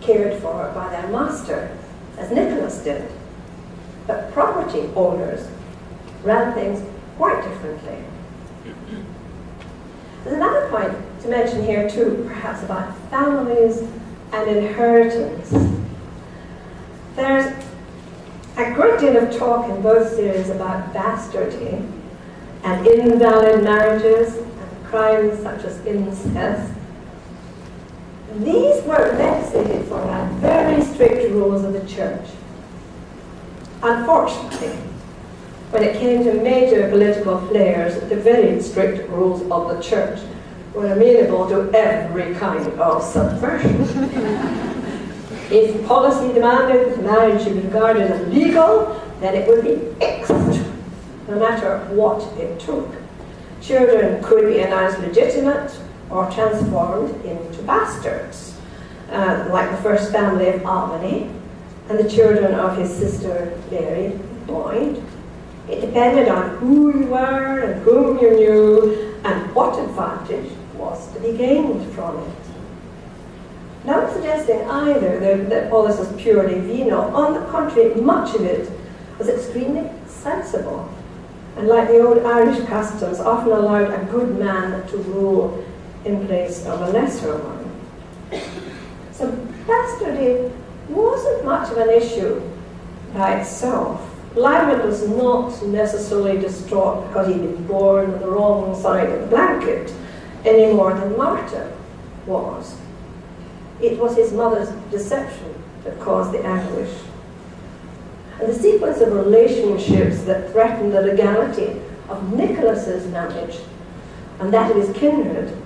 cared for by their master, as Nicholas did. But property owners ran things quite differently. There's another point to mention here too, perhaps, about families and inheritance. There's a great deal of talk in both series about bastardy and invalid marriages and crimes such as incest. These were legislated for by very strict rules of the church. Unfortunately, when it came to major political players, the very strict rules of the church were amenable to every kind of subversion. If policy demanded that marriage should be regarded as legal, then it would be fixed, no matter what it took. Children could be announced legitimate or transformed into bastards, like the first family of Albany, and the children of his sister Mary Boyd. It depended on who you were and whom you knew and what advantage was to be gained from it. Not suggesting either that all this was purely venal. On the contrary, much of it was extremely sensible, and like the old Irish customs, often allowed a good man to rule in place of a lesser one. So bastardy wasn't much of an issue by itself. Lyman was not necessarily distraught because he'd been born on the wrong side of the blanket, any more than Martin was. It was his mother's deception that caused the anguish. And the sequence of relationships that threatened the legality of Nicholas's marriage and that of his kindred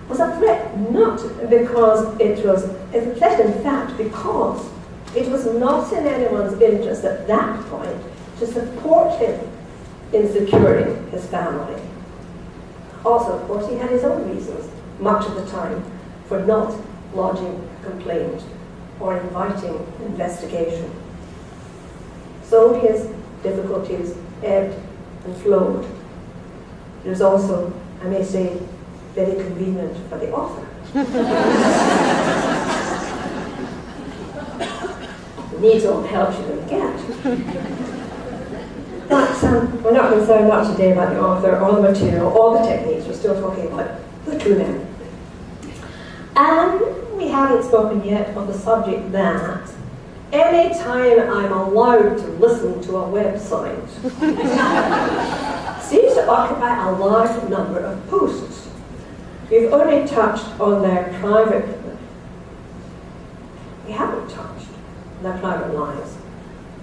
was a threat not because it was a threat in fact because it was not in anyone's interest at that point to support him in securing his family. Also, of course, he had his own reasons, much of the time, for not lodging a complaint or inviting investigation. So his difficulties ebbed and flowed. It was also, I may say, very convenient for the author. Needs all the help she can get. But we're not concerned much today about the author or the material or the techniques. We're still talking about the two men. And we haven't spoken yet of the subject that any time I'm allowed to listen to a website seems to occupy a large number of posts. We've only touched on their private. We haven't touched on their private lives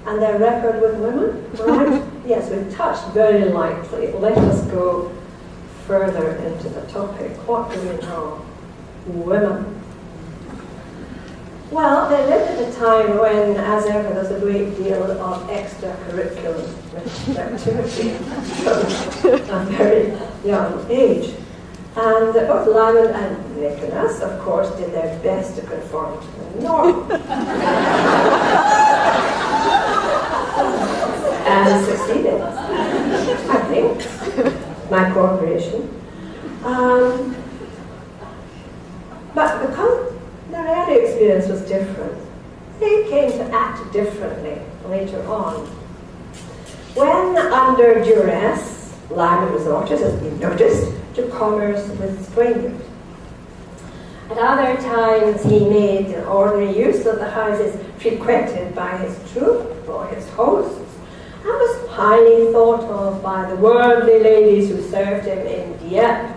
and their record with women, right? Yes, we've touched very lightly. Let us go further into the topic. What do we know? Women. Well, they lived at a time when, as ever, there's a great deal of extracurricular activity from a very young age. And both Lyman and Nicholas, of course, did their best to conform to the norm. And succeeded, I think, my cooperation. But because their early experience was different, they came to act differently later on. When under duress, Lyman resorted, as we noticed, to commerce with strangers. At other times, he made ordinary use of the houses frequented by his troupe or his hosts, and was highly thought of by the worldly ladies who served him in Dieppe,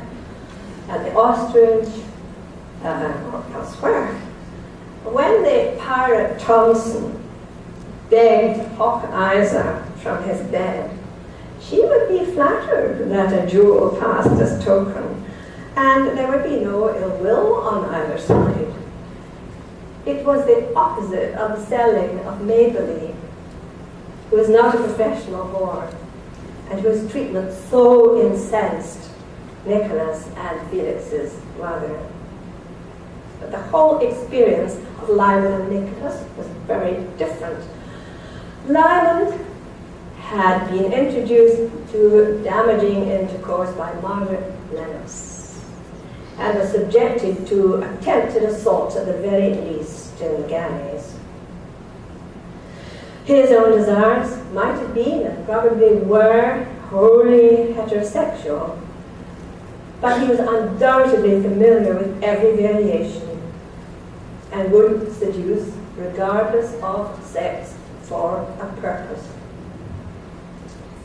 at the Ostrich, or elsewhere. When the pirate Thompson begged Hawk Isa from his bed, she would be flattered that a jewel passed as token and there would be no ill will on either side. It was the opposite of the selling of Maybelline, who was not a professional whore, and whose treatment so incensed Nicholas and Felix's mother. But the whole experience of Lyman and Nicholas was very different. Lyman had been introduced to damaging intercourse by Margaret Lennox and was subjected to attempted assault at the very least in the galleys. His own desires might have been, and probably were, wholly heterosexual, but he was undoubtedly familiar with every variation and would seduce regardless of sex for a purpose.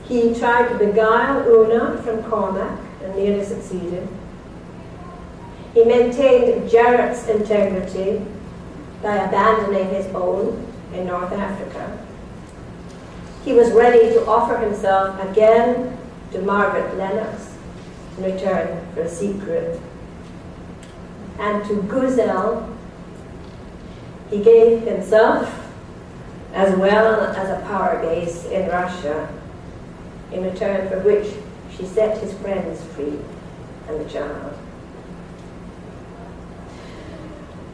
He tried to beguile Una from Cormac and nearly succeeded. He maintained Jarrett's integrity by abandoning his own in North Africa. He was ready to offer himself again to Margaret Lennox in return for a secret. And to Guzel, he gave himself as well as a power base in Russia, in return for which she set his friends free and the child.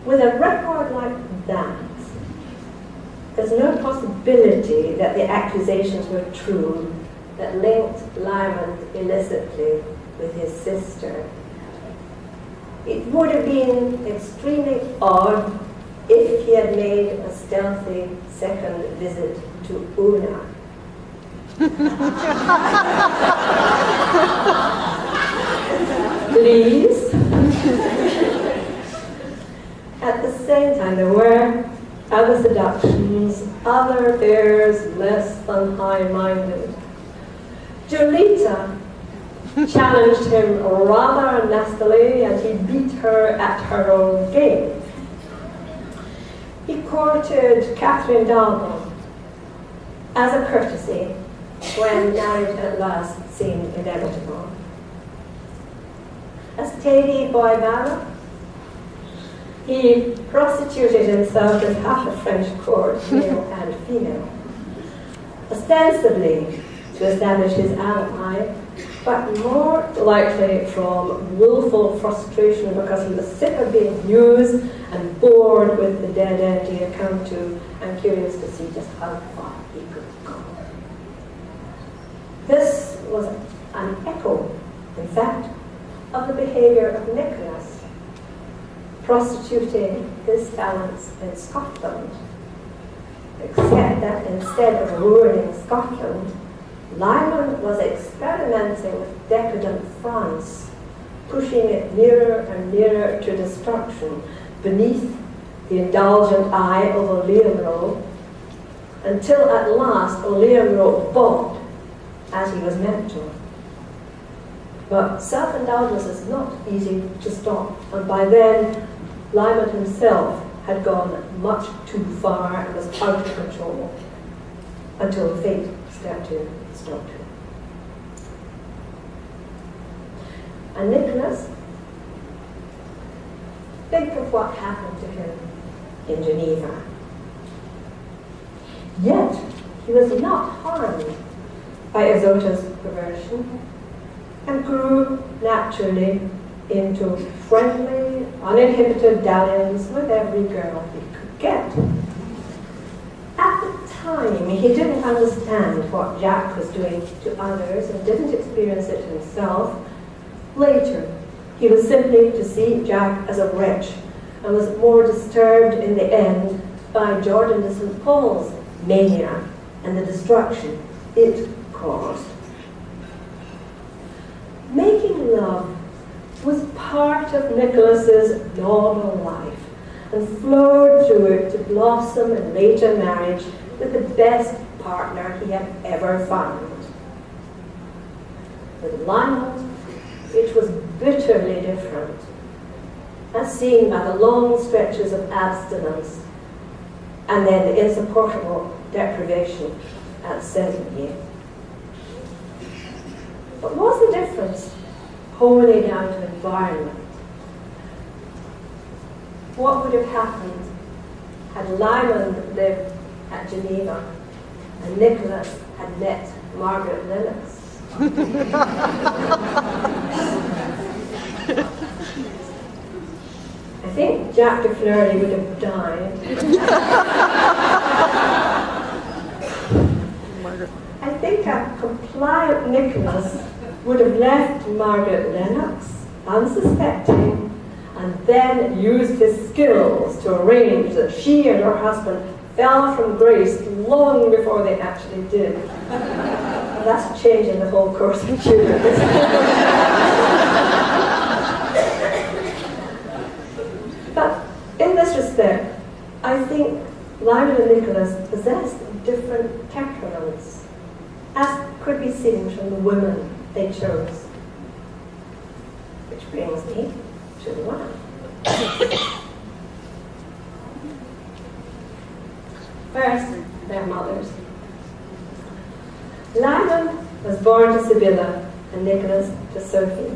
With a record like that, there's no possibility that the accusations were true that linked Lyman illicitly with his sister. It would have been extremely odd if he had made a stealthy second visit to Una. Please. At the same time, there were other seductions, other affairs less than high-minded. Julita challenged him rather nastily, and he beat her at her own game. He courted Catherine Dalton as a courtesy when marriage at last seemed inevitable. As Teddy Boybara, he prostituted himself with half a French court, male and female, ostensibly to establish his alibi, but more likely from willful frustration because he was sick of being used and bored with the dead end he had come to and curious to see just how far he could go. This was an echo, in fact, of the behavior of Nicholas, prostituting his talents in Scotland, except that instead of ruining Scotland, Lyman was experimenting with decadent France, pushing it nearer and nearer to destruction beneath the indulgent eye of O'Leary, until at last O'Leary balked as he was meant to. But self-indulgence is not easy to stop, and by then Lyman himself had gone much too far and was out of control until fate stepped in and stopped him. And Nicholas, think of what happened to him in Geneva. Yet he was not harmed by Isota's perversion and grew naturally into friendly, uninhibited dalliance with every girl he could get. At the time, he didn't understand what Jack was doing to others and didn't experience it himself. Later, he was simply to see Jack as a wretch and was more disturbed in the end by Jordan de St. Paul's mania and the destruction it caused. Making love was part of Nicholas's normal life and flowed through it to blossom in later marriage with the best partner he had ever found. With Lyman, it was bitterly different, as seen by the long stretches of abstinence and then the insupportable deprivation at 70. But was the difference wholly down to environment. What would have happened had Lyman lived at Geneva and Nicholas had met Margaret Lennox? I think Jack de Fleury would have died. I think a compliant Nicholas would have left Margaret Lennox unsuspecting and then used his skills to arrange that she and her husband fell from grace long before they actually did. And that's changing the whole course of Tudor history. But in this respect, I think Lyman and Nicholas possessed different temperaments, as could be seen from the women they chose. Which brings me to the women. First, their mothers. Lyman was born to Sibylla and Nicholas to Sophie.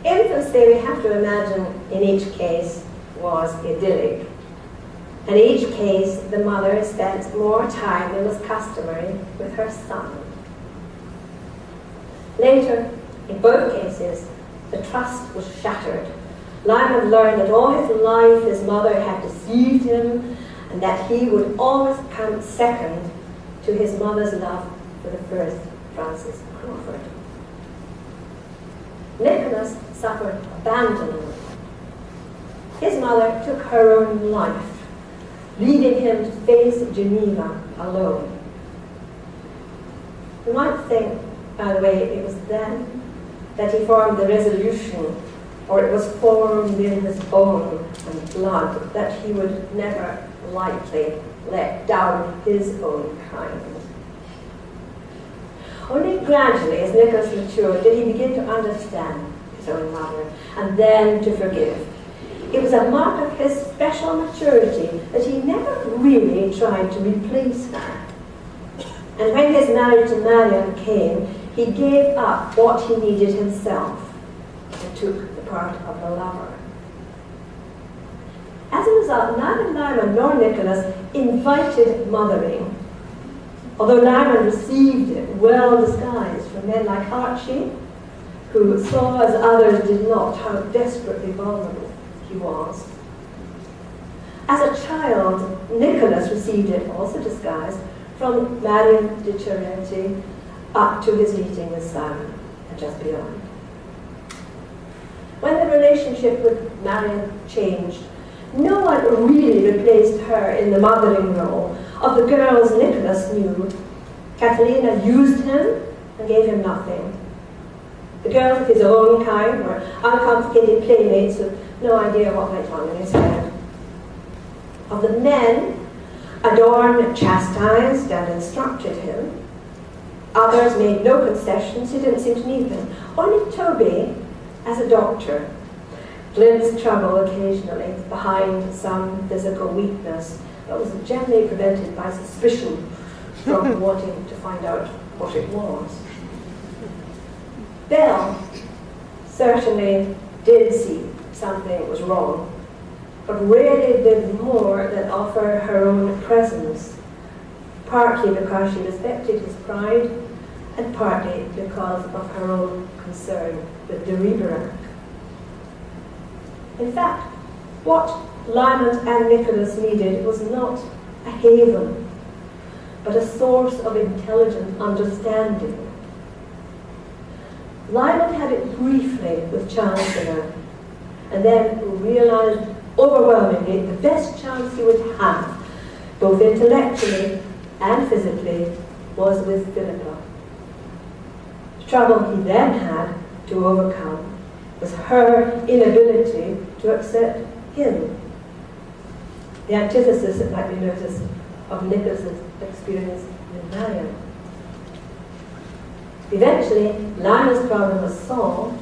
Infancy, we have to imagine, in each case was idyllic. In each case, the mother spent more time than was customary with her son. Later, in both cases, the trust was shattered. Lyman learned that all his life his mother had deceived him and that he would always come second to his mother's love for the first Francis Crawford. Nicholas suffered abandonment. His mother took her own life, leaving him to face Geneva alone. You might think, by the way, it was then that he formed the resolution, or it was formed in his bone and blood, that he would never lightly let down his own kind. Only gradually, as Nicholas matured, did he begin to understand his own mother, and then to forgive. It was a mark of his special maturity that he never really tried to replace her. And when his marriage to Marion came, he gave up what he needed himself and took the part of the lover. As a result, neither Lyman nor Nicholas invited mothering, although Lyman received it well disguised from men like Archie, who saw as others did not how desperately vulnerable he was. As a child, Nicholas received it, also disguised, from Marion de Charente up to his meeting with Simon and just beyond. When the relationship with Marion changed, no one really replaced her in the mothering role. Of the girls Nicholas knew, Catalina used him and gave him nothing. The girls of his own kind were uncomplicated playmates with no idea what went on in his head. Of the men, Adorn chastised and instructed him. Others made no concessions, he didn't seem to need them. Only Toby, as a doctor, glimpsed trouble occasionally behind some physical weakness that was generally prevented by suspicion from wanting to find out what it was. Belle certainly did see something was wrong, but rarely did more than offer her own presence, partly because she respected his pride, and partly because of her own concern with de Riberac. In fact, what Lyman and Nicholas needed was not a haven, but a source of intelligent understanding. Lyman had it briefly with Chancellor, and then realized overwhelmingly the best chance he would have, both intellectually and physically, was with Philippa. The trouble he then had to overcome was her inability to accept him. The antithesis, it might be noticed, of Nicholas's experience with Marion. Eventually, Lyman's problem was solved,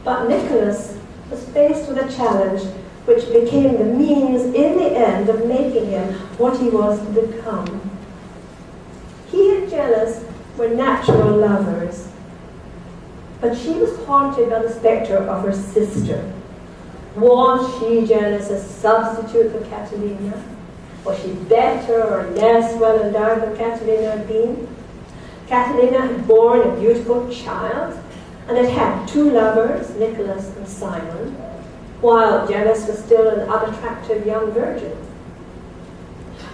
but Nicholas was faced with a challenge which became the means in the end of making him what he was to become. He and Jealous were natural lovers. But she was haunted by the spectre of her sister. Was she jealous a substitute for Catalina? Was she better or less well endowed than Catalina had been? Catalina had borne a beautiful child and had had two lovers, Nicholas and Simon, while Janus was still an unattractive young virgin.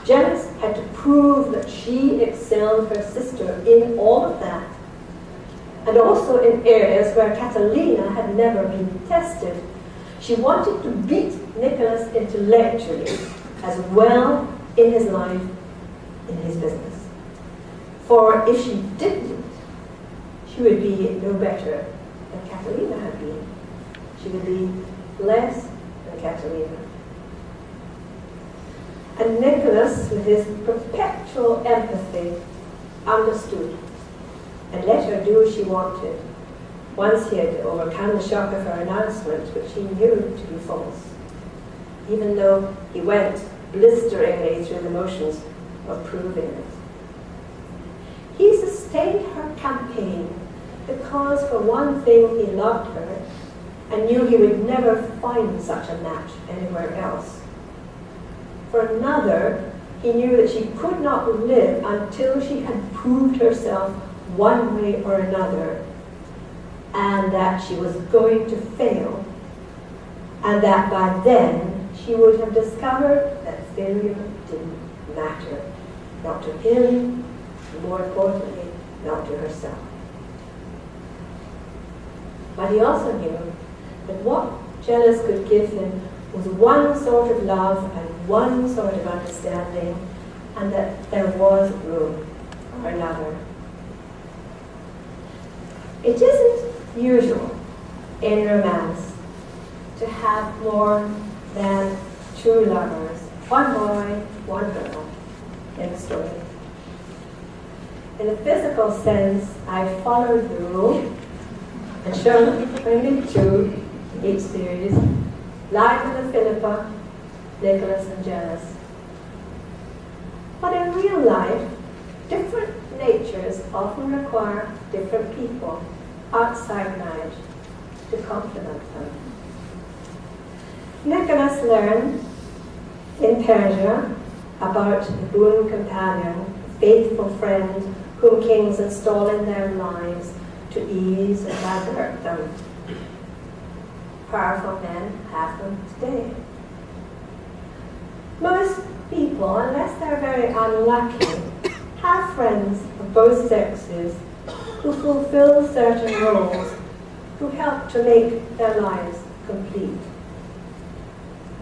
Janus had to prove that she excelled her sister in all of that, and also in areas where Catalina had never been tested. She wanted to beat Nicholas intellectually as well in his life, in his business. For if she didn't, she would be no better than Catalina had been. She would be less than Catalina. And Nicholas, with his perpetual empathy, understood and let her do as she wanted, once he had overcome the shock of her announcement, which he knew to be false, even though he went blisteringly through the motions of proving it. He sustained her campaign because, for one thing, he loved her and knew he would never find such a match anywhere else. For another, he knew that she could not live until she had proved herself one way or another, and that she was going to fail, and that by then she would have discovered that failure didn't matter, not to him, and more importantly, not to herself. But he also knew that what Janus could give him was one sort of love and one sort of understanding, and that there was room for another. It isn't usual in romance to have more than two lovers, one boy, one girl, in a story. In a physical sense, I followed the rule and shown only two in each series, Lyman and Philippa, Nicholas and Janus. But in real life, different natures often require different people outside marriage to complement them. Nicholas learned in Persia about the boon companion, faithful friend whom kings install in their lives to ease and divert them. Powerful men have them today. Most people, unless they're very unlucky, have friends of both sexes who fulfill certain roles, who help to make their lives complete.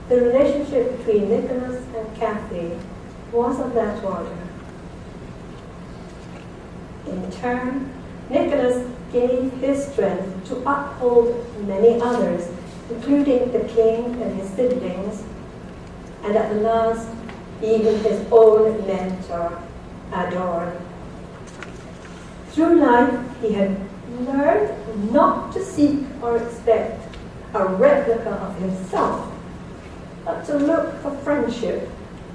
The relationship between Nicholas and Kathy was of that order. In turn, Nicholas gave his strength to uphold many others, including the king and his siblings, and at the last, even his own mentor, Adorn. Through life, he had learned not to seek or expect a replica of himself, but to look for friendship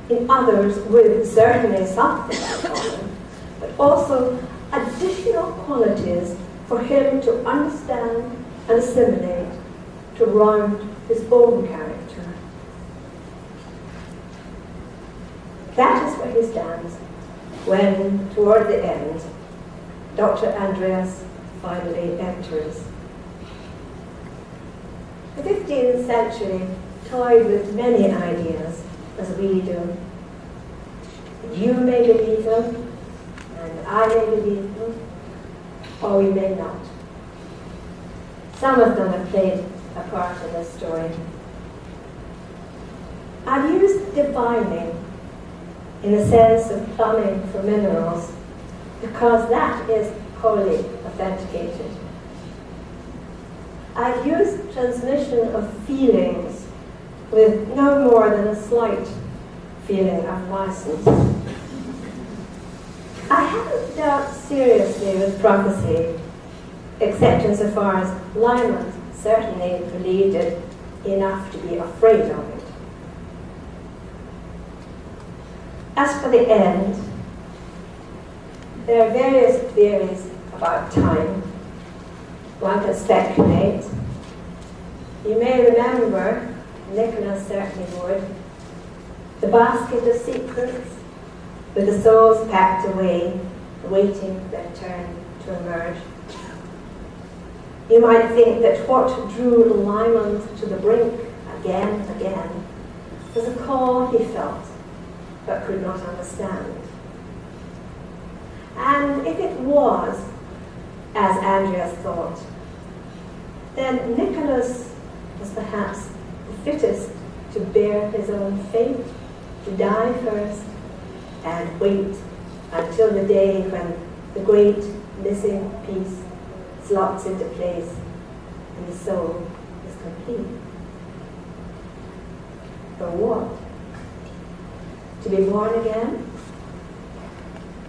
in others with certainly something in common, but also additional qualities for him to understand and assimilate to round his own character. That is where he stands when, toward the end, Dr. Andreas finally enters. The 15th century toyed with many ideas, as we do. You may believe them, and I may believe them, or we may not. Some of them have played a part in this story. I've used divining in the sense of plumbing for minerals because that is wholly authenticated. I've used transmission of feelings with no more than a slight feeling of license. I haven't dealt seriously with prophecy, except insofar as Lyman certainly believed it enough to be afraid of it. As for the end, there are various theories about time. one can speculate. You may remember, Nicholas certainly would, the basket of secrets with the souls packed away, waiting their turn to emerge. You might think that what drew Lyman to the brink again and again was a call he felt but could not understand. And if it was, as Andreas thought, then Nicholas was perhaps the fittest to bear his own fate, to die first and wait until the day when the great missing piece slots into place and the soul is complete. For what? To be born again?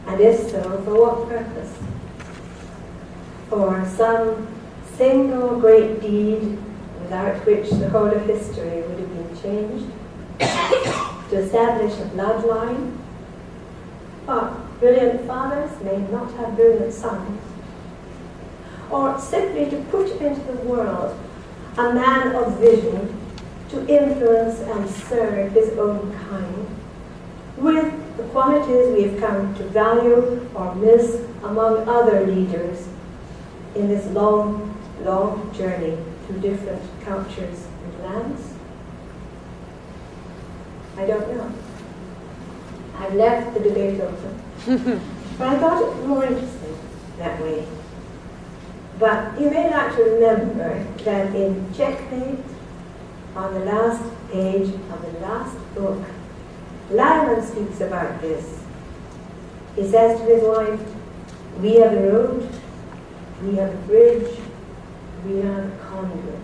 And if so, for what purpose? For some single great deed without which the whole of history would have been changed? To establish a bloodline? But brilliant fathers may not have brilliant sons. Or simply to put into the world a man of vision to influence and serve his own kind with the qualities we have come to value or miss among other leaders in this long, long journey through different cultures and lands? I don't know. I've left the debate open. But I thought it more interesting that way. But you may like to remember that in Checkmate, on the last page of the last book, Lyman speaks about this. He says to his wife, we are the road, we are the bridge, we are the conduit.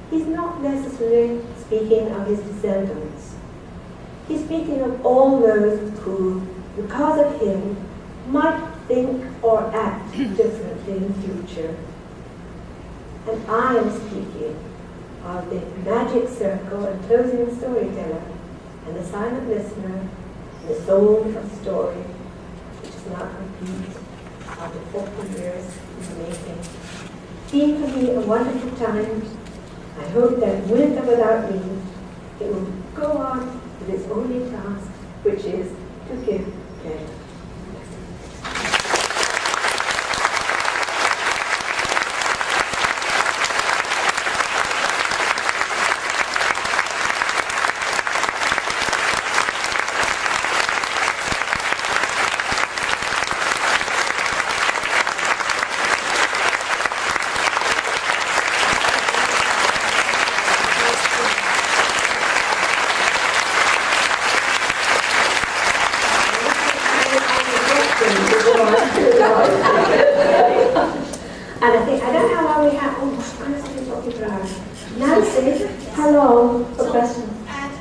He's not necessarily speaking of his descendants. He's speaking of all those who, because of him, might think or act differently in the future. And I am speaking of the magic circle and closing storyteller, and the silent listener, and the soul of the story, which is now complete after 40 years in the making. It's been for me a wonderful time. I hope that with or without me, it will go on with its only task, which is to give pleasure. And I think, I don't know how long we have. Oh, honestly, talking for hours. Nancy, how long for questions? At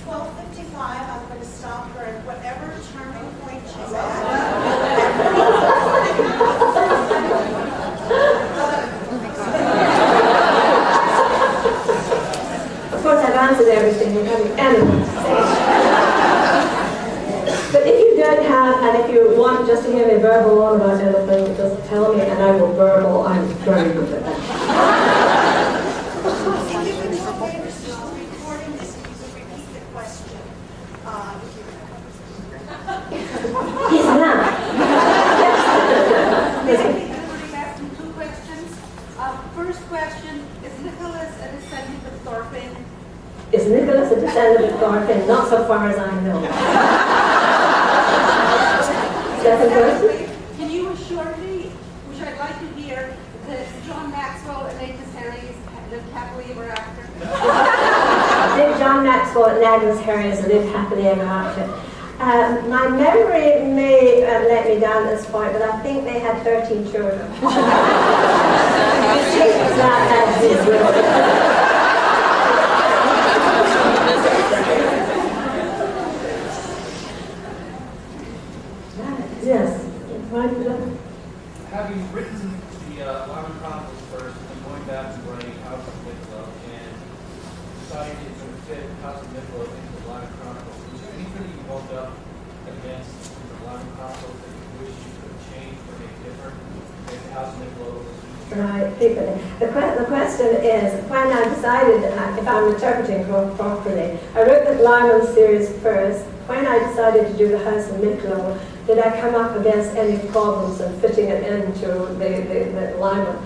12:55, I'm going to stop her at whatever turning point she's at. Of course, I've answered everything. You haven't anything to say. But if you don't have, and if you want just to hear me verbal on about anything, just tell me and I will verbal. I'm very good at that. If you could do a favor, since we're recording this, if you could repeat the question. Yes, now. Everybody asked him 2 questions. First question, is Nicholas a descendant of Thorfinn? Is Nicholas a descendant of Thorfinn? Not so far as I know. Second question? Can you assure me, which I'd like to hear, that John Maxwell and Agnes Herrings lived happily ever after? Did John Maxwell and Agnes Herrings live happily ever after? My memory may let me down at this point, but I think they had 13 children. That as his will. Yes. Having written the Lyman Chronicles first, and going back to writing House of Nicola, and deciding to sort of fit House of Nicola into the Lyman Chronicles, was there anything that you bumped up against in the Lyman Chronicles that you wish you could have changed or made different against the House of Right, frequently. The question is, when I decided, if I'm interpreting properly, I wrote the Lyman series first. When I decided to do the House of Niccolo, did I come up against any problems in fitting it into the Lyman?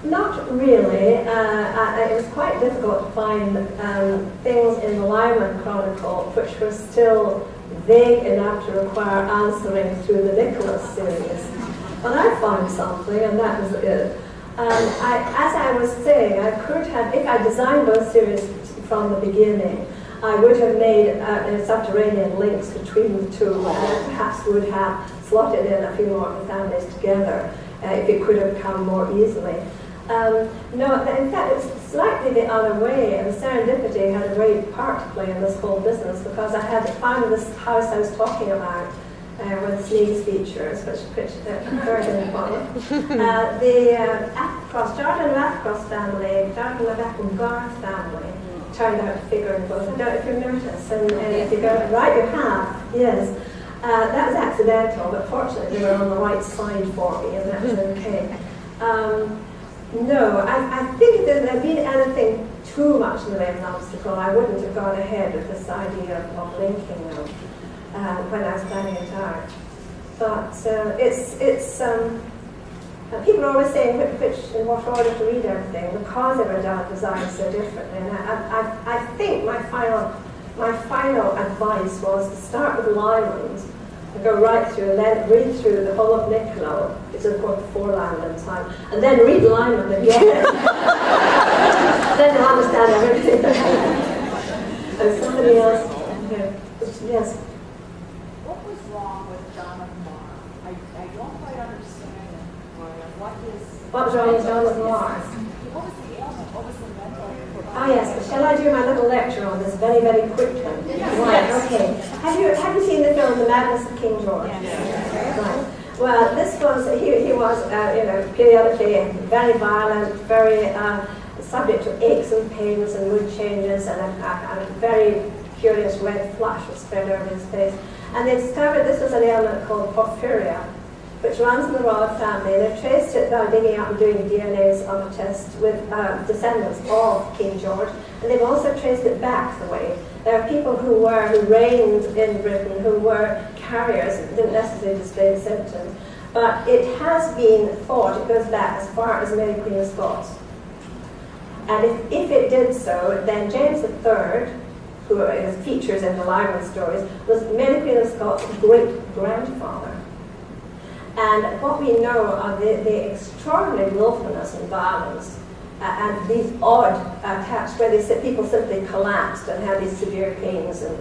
Not really. It was quite difficult to find things in the Lyman Chronicle which were still vague enough to require answering through the Nicholas series. But I found something, and that was it. As I was saying, I could have, if I designed both series from the beginning, I would have made subterranean links between the two, and perhaps would have slotted in a few more of the families together if it could have come more easily. No, in fact, it's slightly the other way, and serendipity had a great part to play in this whole business, because I had found this house I was talking about with sneeze features, which occurred in the bottom. The Jarden and Applecross family, Jarden and Applegarth family, turned out to figure in both. I don't know if you notice, and if you go right, you have, yes. That was accidental, but fortunately they were on the right side for me, and that was okay. No, I think if there had been anything too much in the way of an obstacle, I wouldn't have gone ahead with this idea of linking them when I was planning it out. But people are always saying in what order to read everything, because they were designed so differently. And I think my final advice was to start with Lyman's, and go right through, and then read through the whole of Niccolo, which is of course before Lyman time, and then read Lyman at the end. Then you'll understand everything. And somebody else, yes. What was wrong with John of Mar? I don't quite understand it. What was wrong with John of Mar? What was the ailment? What was the mental? Oh yes, shall I do my little lecture on this very, very quickly? Yes. Right, okay. Have you seen the film The Madness of King George? Yes. Right. Well, this was, he was, periodically very violent, very subject to aches and pains and mood changes, and a very curious red flush was spread over his face. And they discovered this was an ailment called porphyria, which runs in the royal family. They've traced it by digging up and doing DNAs on a test with descendants of King George, and they've also traced it back the way. There are people who reigned in Britain, who were carriers, didn't necessarily display the symptoms, but it has been thought it goes back as far as Mary Queen of Scots. And if it did so, then James III, who features in the Lyman stories, was Mary Queen of Scots' great-grandfather. And what we know of the extraordinary willfulness and violence and these odd attacks where people simply collapsed and had these severe pains and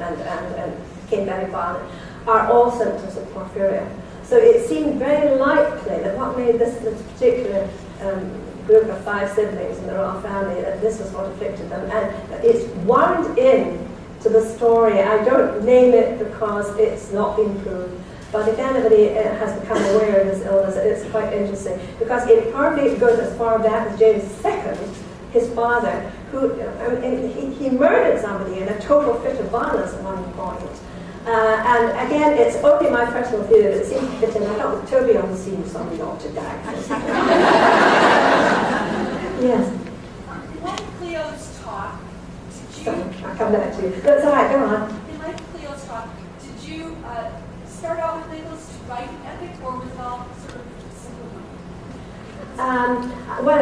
became very violent, are all symptoms of porphyria. So it seemed very likely that what made this particular group of 5 siblings in the royal family, that this was what afflicted them. And it's wound in to the story. I don't name it because it's not been proved. But if anybody has become aware of this illness, it's quite interesting, because it hardly goes as far back as James II, his father, who he murdered somebody in a total fit of violence at one point. And again, it's only my personal theory that it seems to fit in. I thought with Toby on the scene, somebody ought to die. Yes. When Cleo's talk, did you... Sorry, I'll come back to you. That's all right, go on. In like Cleo's talk, did you start out with Nicholas to write an epic, or was it all sort of simple? Well,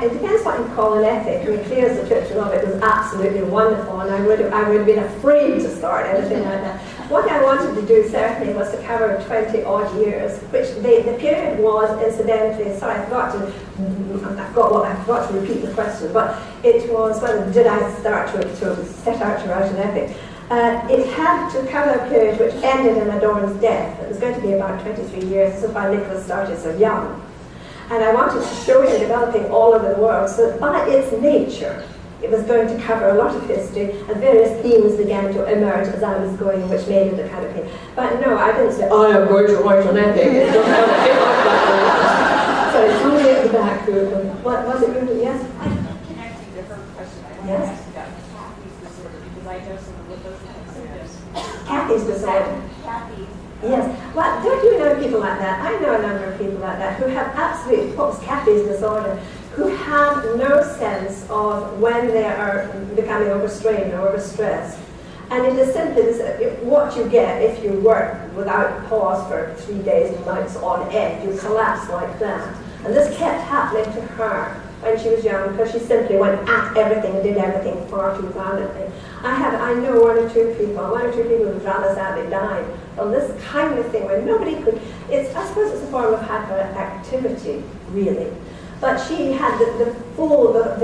it depends what you call an epic. I mean, Cleo's description of it was absolutely wonderful, and I would have been afraid to start anything like that. What I wanted to do certainly was to cover 20 odd years, which the period was incidentally. Sorry, I forgot to repeat the question, but it was whether did I start to set out to write an epic. It had to cover a period which ended in Adorn's death. It was going to be about 23 years. This is why Nicholas started so young. And I wanted to show it developing all over the world, so that by its nature, it was going to cover a lot of history, and various themes began to emerge as I was going, which made it a kind of thing. But no, I didn't say, I am going to write an epic. It doesn't have a thing like that. Sorry, somebody at the back who, what was it? Yes? I can ask you a different question. I want to Yes? ask you about Kathy's disorder, because I know some of what those symptoms. Kathy's disorder. Kathy. Yes. Well, don't you know people like like that. I know a number of people like that who have absolutely, what was Kathy's disorder, who have no sense of when they are becoming overstrained or overstressed. And it is simply this, what you get if you work without pause for 3 days and nights on end. You collapse like that. And this kept happening to her when she was young because she simply went at everything and did everything far too violently. I know one or two people who rather sadly died from this kind of thing where nobody could, I suppose it's a form of hyperactivity, really. But she had the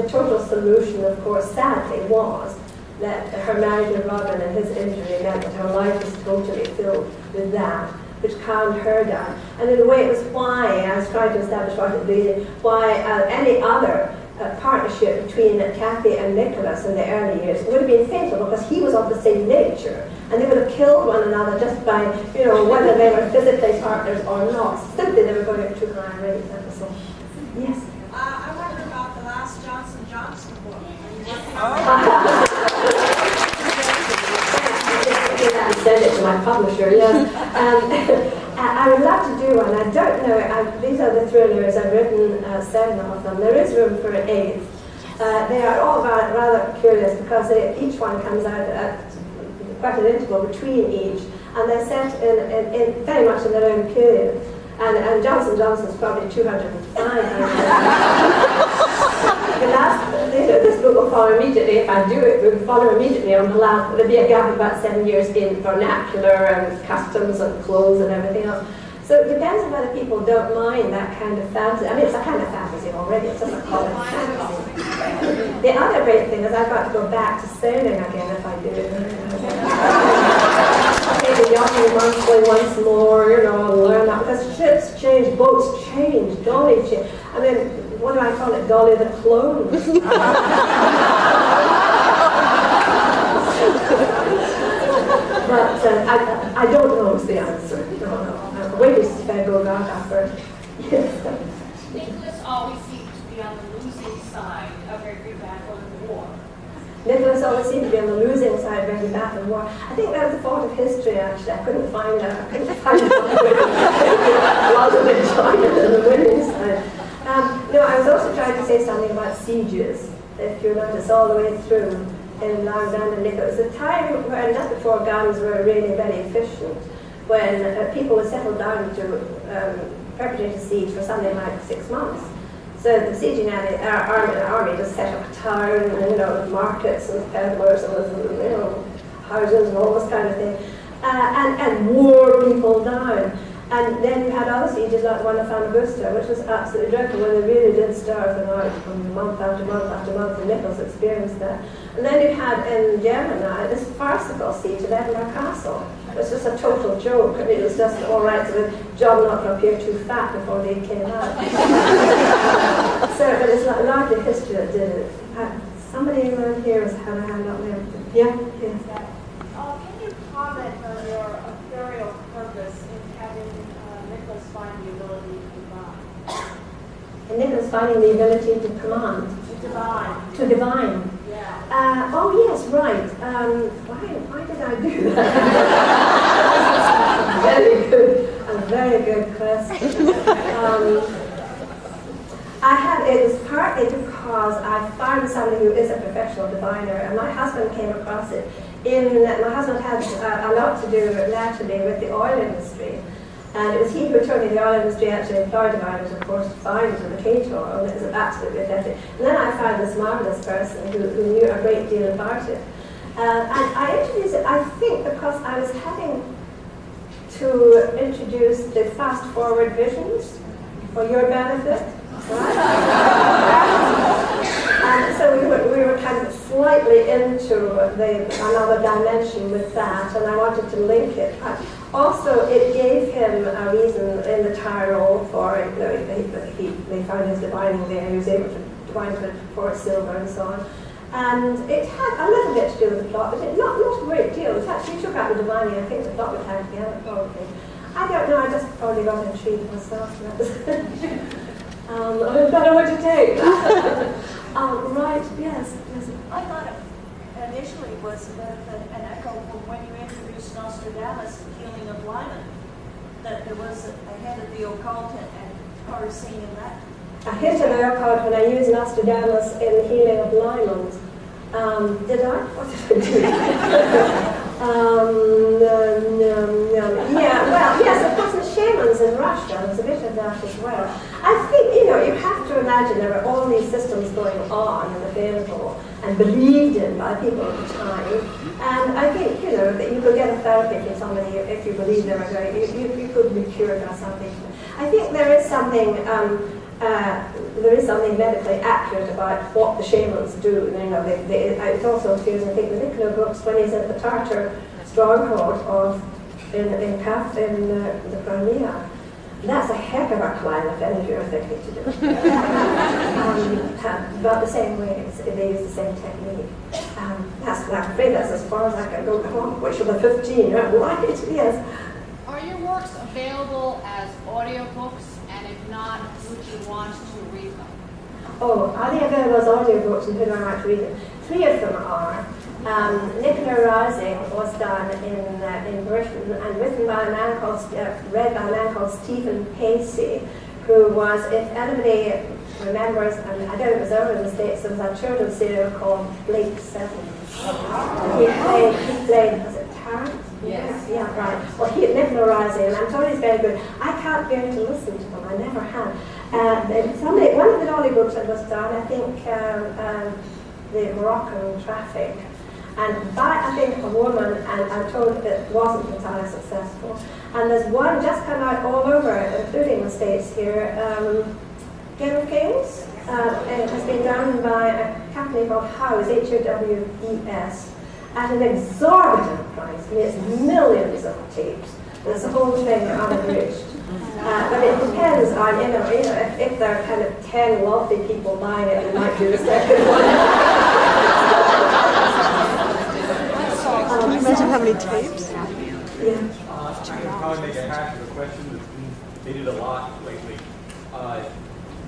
total solution, of course, sadly, was that her marriage with Robin and his injury meant that her life was totally filled with that, which calmed her down. And in a way, it was why I was trying to establish why any other partnership between Kathy and Nicholas in the early years would have been fatal because he was of the same nature, and they would have killed one another just by, whether they were physically partners or not. Simply, they were going at too high a rate. That was all. Yes. I wonder about the last Johnson book. I sent it to my publisher, yes. I would love to do one. I don't know. These are the thrillers. I've written 7 of them. There is room for an 8th. They are all rather curious because each one comes out at quite an interval between each, and they're set in very much in their own period. And Johnson's probably 205. This book will follow immediately, if I do it, will follow immediately on the last. There'll be a gap of about 7 years in vernacular and customs and clothes and everything else. So it depends on whether people don't mind that kind of fantasy. I mean, it's a kind of fantasy already, it's just a common fantasy. The other great thing is I've got to go back to sailing again if I do it. Take the yachting monthly once more, learn that, because ships change, boats change, Dolly change. I mean, what do I call it? Dolly the clone. But I don't know is the answer. No. Wait till I go back after. Yes. Nicholas always seemed to be on the losing side of every battle in the war. Nicholas always seemed to be on the losing side of every battle in war. I think that was a fault of history, actually. I couldn't find a lot of enjoyment on the winning side. I was also trying to say something about sieges, if you notice, all the way through in Alexander Nicholas. The time when, just before guns were really very efficient, when people were settled down to perpetrate a siege for something like 6 months. So the sieging army just set up a town, with markets and peddlers and houses and all this kind of thing, and wore people down. And then you had other sieges like the one of Famagusta, which was absolutely dreadful, where they really did starve them out from month after month after month, and Nicholas experienced that. And then you had in Gemini this farcical siege of Edinburgh Castle. It was just a total joke. I mean, it was just all right so that John not to appear too fat before they came out. But it's largely history that did it. Somebody around here has had a hand up there. Yeah? Yes. Can you comment on your authorial purpose in having Nicholas find the ability to divine? And Nicholas finding the ability to command. To divine. To divine. Yeah. Oh yes, right. Why did I do that? a very good question. It was partly because I found somebody who is a professional diviner, and my husband came across it. My husband had a lot to do latterly with the oil industry, and it was he who told me the oil industry actually employed diviners, of course, to find and locate oil, and it was absolutely pathetic. And then I found this marvelous person who knew a great deal about it. And I introduced it, I think, because I was having to introduce the fast-forward visions for your benefit. Right? And so we were kind of slightly into another dimension with that, and I wanted to link it. Also, it gave him a reason in the Tyrol for it. They found his divining there. He was able to divine for silver and so on. And it had a little bit to do with the plot, but not a great deal. In fact, he took out the divining. I think the plot would have together probably. I don't know. I just probably got intrigued myself. I don't know what to take. Right, yes. I thought it initially was an echo from when you introduced Nostradamus, the killing of Lyman, that there was ahead of the occult and part of singing that? I hinted at the occult when I used Nostradamus in the healing of Lyman. Did I? What did I do? Yeah, well, yes, of course, the shamans in Russia, there's a bit of that as well. I think, you have to imagine there were all these systems going on and available and believed in by people at the time. And I think, that you could get a therapy from somebody if you believe they were going, you could be cured or something. I think there is something medically accurate about what the shamans do. It also appears, I think, the Nicola books when he's at the Tartar stronghold in the Crimea. That's a heck of a climb if any of you are thinking to do it. But the same way, they use the same technique. I'm afraid that's as far as I can go. Come on, which of the 15? Right, yes. Are your works available as audiobooks? And if not, would you want to read them? Oh, are they available as audiobooks and who do I like to read them? 3 of them are. Nicola Rising was done in Britain and written by read by a man called Stephen Pacey, who was, if anybody remembers, and I don't know if it was over in the States, there was a children's serial called Blake Seven. He played, was it Tarrant? Yes. Yeah, right. Well, Nicola Rising, and I'm told he's very good. I can't bear to listen to them, I never have. One of the Dolly books that was done, I think, the Moroccan traffic, and by, I think, a woman, and I'm told it wasn't entirely successful. And there's one just come out all over, including the States here, Game of Kings. It has been done by a company called Howes, Howes, at an exorbitant price. I mean, it's millions of tapes. There's the whole thing unabridged. But it depends on, if there are kind of 10 wealthy people buying it, they might do the second one. Can you imagine how many tapes? Yeah. I'm probably make a hash of a question that's been debated a lot lately.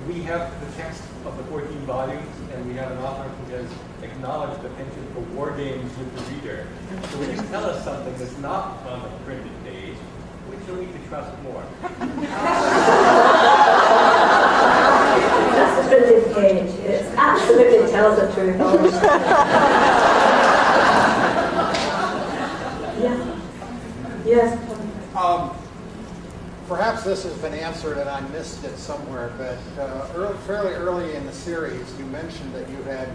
We have the text of the 14 volumes, and we have an author who has acknowledged the penchant for war games with the reader. So would you tell us something that's not on the printed page? Which do we need to trust more? That's the printed page. It absolutely tells the truth. Yeah. Yes. Perhaps this has been answered and I missed it somewhere, but fairly early in the series, you mentioned that you had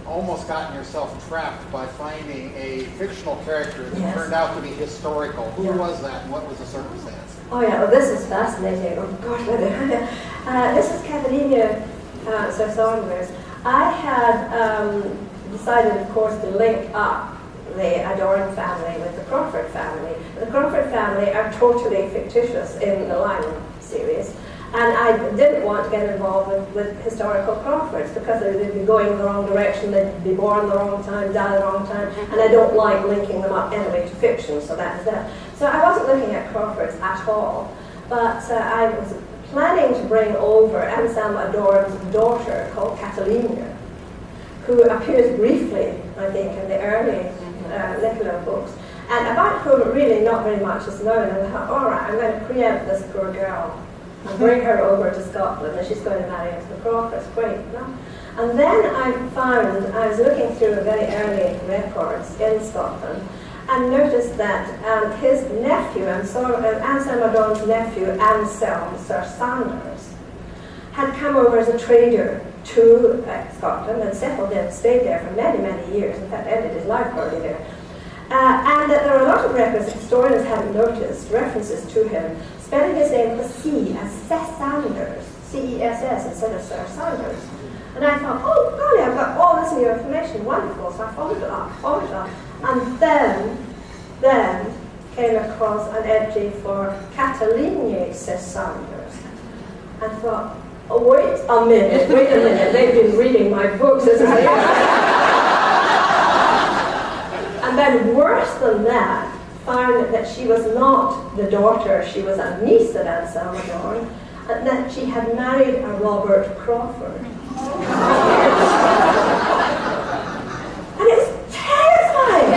almost gotten yourself trapped by finding a fictional character that turned out to be historical. Who was that, and what was the circumstance? Oh yeah, well, this is fascinating. Oh gosh, this is Catalina Sir Saunders. I had decided, of course, to link up the Adorn family with the Crawford family. The Crawford family are totally fictitious in the Lyman series, and I didn't want to get involved with historical Crawfords because they'd be going in the wrong direction, they'd be born the wrong time, die the wrong time, and I don't like linking them up anyway to fiction, so that is that. So I wasn't looking at Crawfords at all, but I was planning to bring over Anselm Adorn's daughter called Catalina, who appears briefly, I think, in the early Nicola books, and about whom really not very much is known. And I thought, all right, I'm going to preempt this poor girl and bring her over to Scotland, and she's going to marry into the Crawfords. Great, no? And then I was looking through very early records in Scotland, and noticed that his nephew, Anselm Adorn's nephew, Anselm, Sir Sanders, had come over as a trader to Scotland and settled in, stayed there for many, many years. In fact, ended his life early there. And there are a lot of records historians hadn't noticed, references to him, spelling his name with a C as Seth Sanders, C-E-S-S, instead of Sir Sanders. And I thought, oh, golly, I've got all this new information, wonderful. So I followed it up, and then came across an entry for Catalina Seth Sanders. I thought, oh, wait a minute, they've been reading my books, isn't it? And then worse than that, found that she was not the daughter, she was a niece of Anselm Adorn, and that she had married a Robert Crawford. And it's terrifying!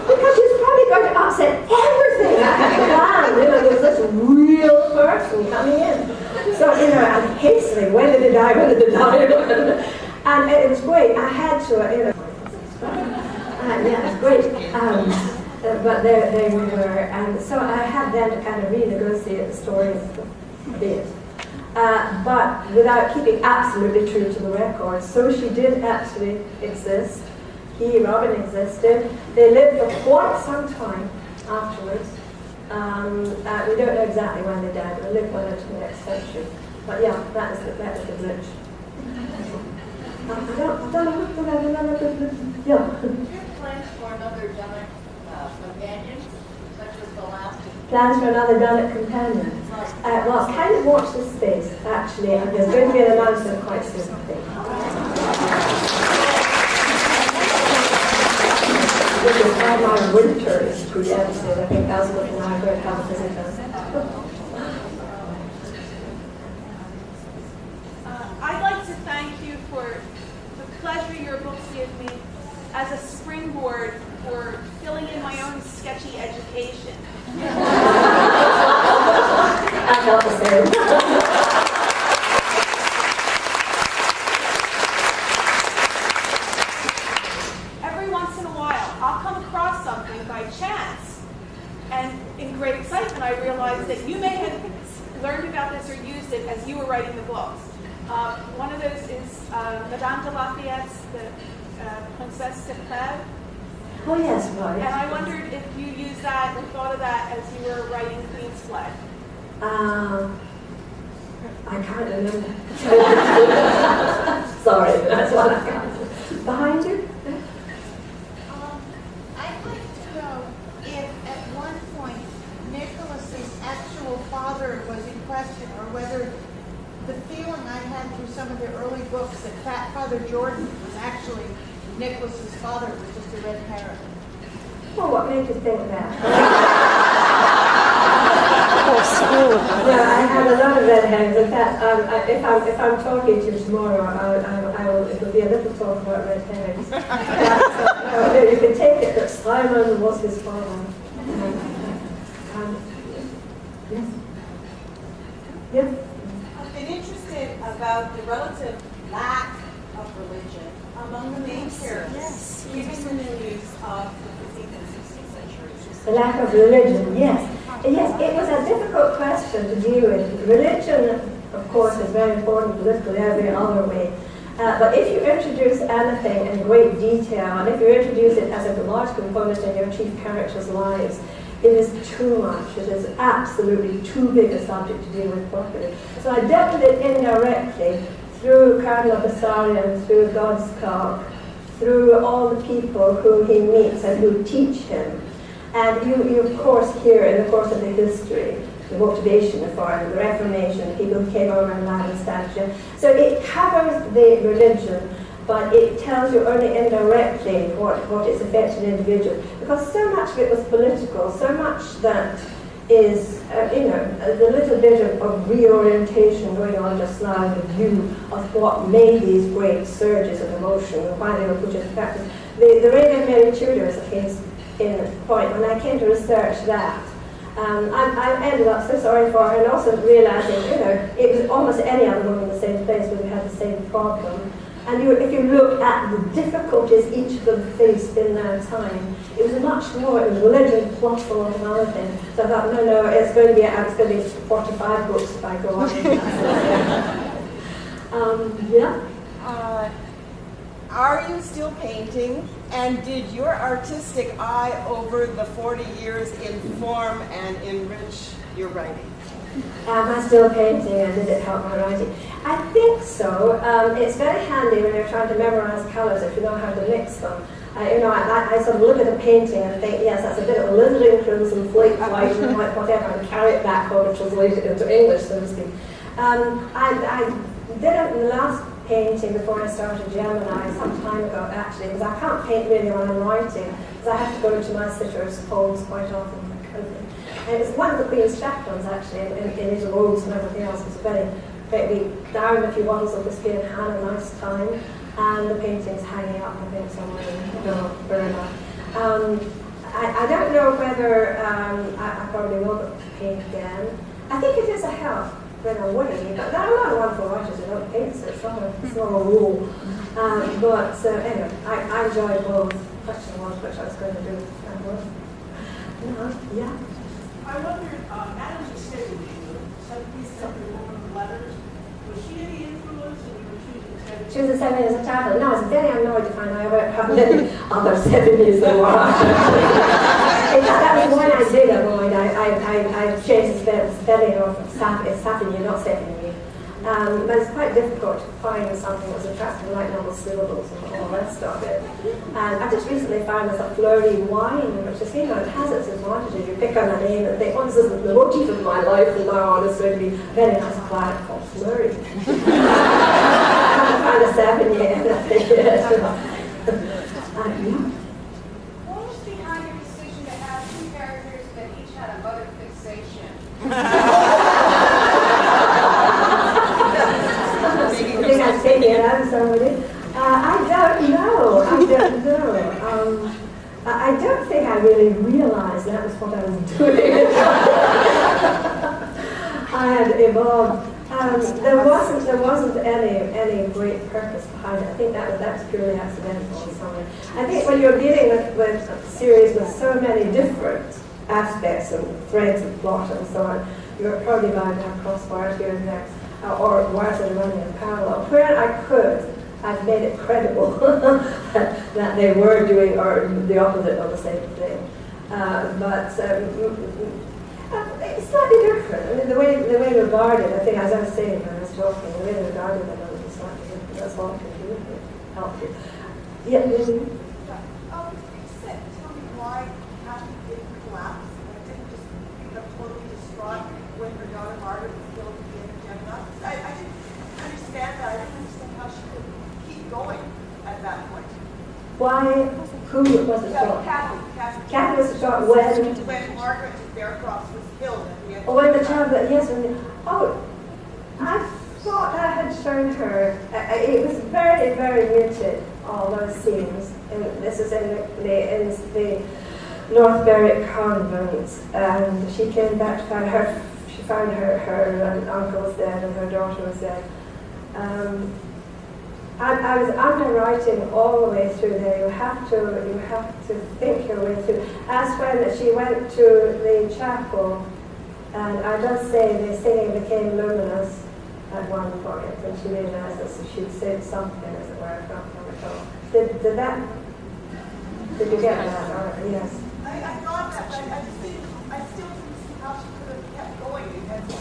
Because she's probably going to upset everything I had planned person coming in. So, you know, and hastily, when did it die, when did it die? And it was great. I had to, you know, yeah, it was great. But there we were. And so I had then to kind of renegotiate the story a bit. But without keeping absolutely true to the record. So she did actually exist. Robin existed. They lived for quite some time afterwards. We don't know exactly when they died. They lived well into the next century. But yeah, that is the glitch. I don't know. Yeah. Do you have plans for another Dunnett companion, such as the last? Plans for another Dunnett companion? Well, kind of watch this space, actually. There's going to be an announcement quite soon, I think. This is how my winter is preempted. I think Elspeth and I are going to have a visitor. I'd like to thank you for the pleasure your books give me as a springboard for filling in my own sketchy education. I felt the same. Every once in a while, I'll come across something by chance, and in great excitement, I realize that you may have learned about this or used it as you were writing the books. One of those is Madame de Lafayette's The Princesse de Clèves. Oh yes, right. And I wondered if you used that or thought of that as you were writing Queen's Flag. I can't remember. Sorry, that's what I can't. Behind you? I'd like to know if at one point Nicholas's actual father was in question, or whether the feeling I had through some of the early books that Fat Father Jordan was actually Nicholas's father was just a red herring. Well, what made you think that? Oh, No, I have a lot of red herrings. In fact, if I'm talking to you tomorrow, it will be a little talk about red herrings. You can take it that Simon was his father. Yes. Yes. I've been interested about the relative lack of religion among the main characters, given the news of the 15th and 16th centuries. The lack of religion, yes. Yes, it was a difficult question to deal with. Religion, of course, is very important politically every other way. But if you introduce anything in great detail, and if you introduce it as a large component in your chief characters' lives, it is too much. It is absolutely too big a subject to deal with properly. So I dealt with it indirectly through Cardinal Bessarion, through God's Cock, through all the people who he meets and who teach him. And you of course hear in the course of the history, the motivation for it, the Reformation, the people who came over and landed in Staffordshire. So it covers the religion, but it tells you only indirectly what its effect on the individual. Because so much of it was political, so much that is, a little bit of reorientation going on just now in the view of what made these great surges of emotion and why they were put into practice. The Arabian Mary Tudors, a case in point, when I came to research that, I ended up so sorry for her, and also realizing, it was almost any other woman in the same place would have had the same problem. And if you look at the difficulties each of them faced in their time, it was much more, it was religion plus a lot of other things. So I thought, no, it's going to be 45 books if I go on. Yeah? Are you still painting? And did your artistic eye over the 40 years inform and enrich your writing? Am I still painting, and did it help my writing? I think so. It's very handy when you're trying to memorize colours if you know how to mix them. I sort of look at a painting and think, yes, that's a bit of alizarin crimson, flake white, and white, whatever, and carry it back home and translate it into English, so to speak. I did it in the last painting before I started Gemini some time ago, actually, because I can't paint really when I'm writing, because I have to go to my sitter's homes quite often. And it's one of the Queen's chaplains, actually, in his robes and everything else. It's very down a few bottles of whiskey and had a nice time. And the painting's hanging up, I think, somewhere in Burma. I don't know whether I probably will paint again. I think it is a help when I'm working, but there are a lot of wonderful writers who don't paint, so it's not a rule. But anyway, I enjoy both. Question was which I was going to do. Yeah. I wondered, Madame de Staël, the 17th century woman of letters, was she any influence in your choosing 7 She was a 7 years of travel. No, I was very annoyed to find out I have many other 7 years than one. In fact, that was one I did avoid. I changed the spelling of Savigny, not Savigny. But it's quite difficult to find something that was attractive, like number syllables and all the rest of it. And I just recently found this a flirty wine, which is, you know, it has its advantages. You pick on a name and think, oh, this is the motif of my life from now on. It's going to be very nice quiet called flirty. I haven't found a 7 yet, I think. What was behind your decision to have 2 characters that each had a mother fixation? I think I'm taking it out of somebody. I don't know. I don't think I really realized that was what I was doing. I had evolved. There wasn't any great purpose behind it. I think that's purely accidental in some way. I think when you're dealing with a series with so many different aspects and threads of plot and so on, you're probably bound to have crosswires here and there, or wires that are running in parallel. Where I could, I've made it credible that they were doing or the opposite of the same thing. But it's slightly different. I mean, the way regarded, I think, as I was saying when I was talking, the way regarded I know is slightly different. That's all I can do to help you. Yeah, Lily? Tell me why Kathy didn't collapse and didn't just become totally distraught when her daughter Margaret was killed at the end of Gemini. I didn't understand that. I didn't understand how she could keep going at that point. Why? Who was it for? Kathy was shot when Margaret Bearcroft was killed at the end. Oh, when the child, yes, I thought I had shown her. It was very, very muted, all those scenes. And this is in the North Berwick convent, and she came back to find her. She found her uncle was dead and her daughter was dead. I was underwriting all the way through there. You have to think your way through. As when she went to the chapel, and I just say the singing became luminous at one point, and she realized that she'd said something, as it were. I can't recall. Did you get that? Or, yes. I got that, but I still didn't see how she could have kept going.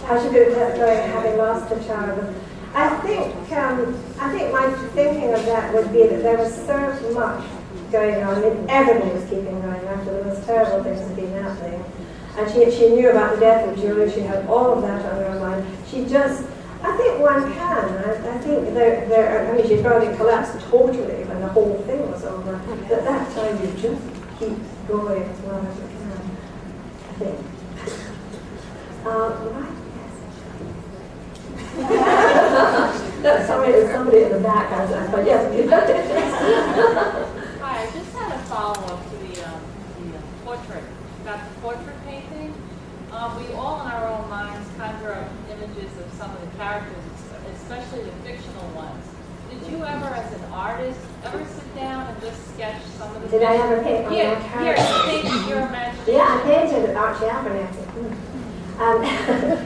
How she could have kept going, having lost a child. I think my thinking of that would be that there was so much going on. I mean, everybody was keeping going after the most terrible things had been happening. And she knew about the death of Julie. She had all of that on her mind. She just, I think one can. I think I mean, she'd probably collapsed totally when the whole thing was over. But at that time, you just keep going as well as you can, I think. Right? No, sorry, there's somebody in the back, but yes, you got it. Hi, I just had a follow-up to the portrait, about the portrait painting. We all in our own minds conjure up images of some of the characters, especially the fictional ones. Did you ever, as an artist, ever sit down and just sketch some of the Did I ever paint on my character? Yeah, paint your imagination. Yeah, I painted Archie Abernethy.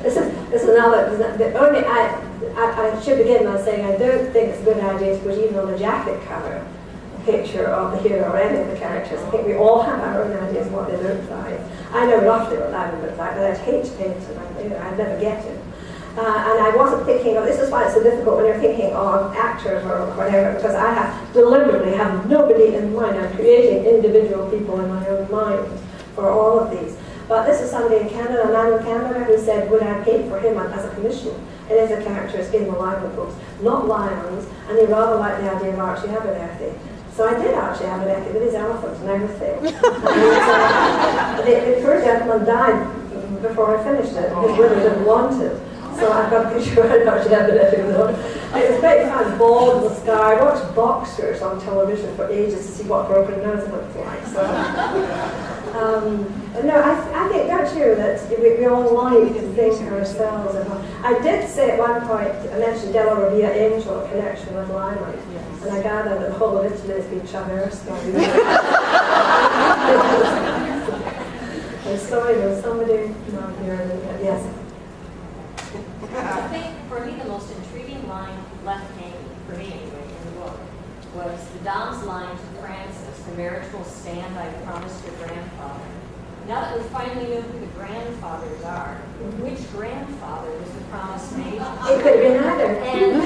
This is another. I should begin by saying I don't think it's a good idea to put even on the jacket cover a picture of the hero or any of the characters. I think we all have our own ideas of what they look like. I know roughly what that would look like, but I'd hate to paint them. I'd never get it. And I wasn't thinking of, this is why it's so difficult when you're thinking of actors or whatever, because I deliberately have nobody in mind. I'm creating individual people in my own mind for all of these. But this is somebody in Canada, a man in Canada, who said, would I paint for him as a commission? It is a characters in the libel books, not lions, and he rather liked the idea of Archie Abernethy. So I did Archie Abernethy with his elephants and everything. The poor gentleman died before I finished it. His widow didn't want it. So I've got a picture of Archie Abernethy with him. It was great fun, bald with a scar. I watched boxers on television for ages to see what broken nose looked like. So, No, I think, don't you, that we all like to think ourselves about. I did say at one point, I mentioned Della Rovia Angel in connection with Limelight, and I gather that the whole of Italy has been traversed by you. I'm sorry, there was somebody not here. Yes. I think for me the most intriguing line left hanging, for me anyway, in the book, was the Dom's line to Francis, the marriage will stand, I promised your grandfather. Now that we finally know who the grandfathers are, which grandfather was the promise made? It could have been either. And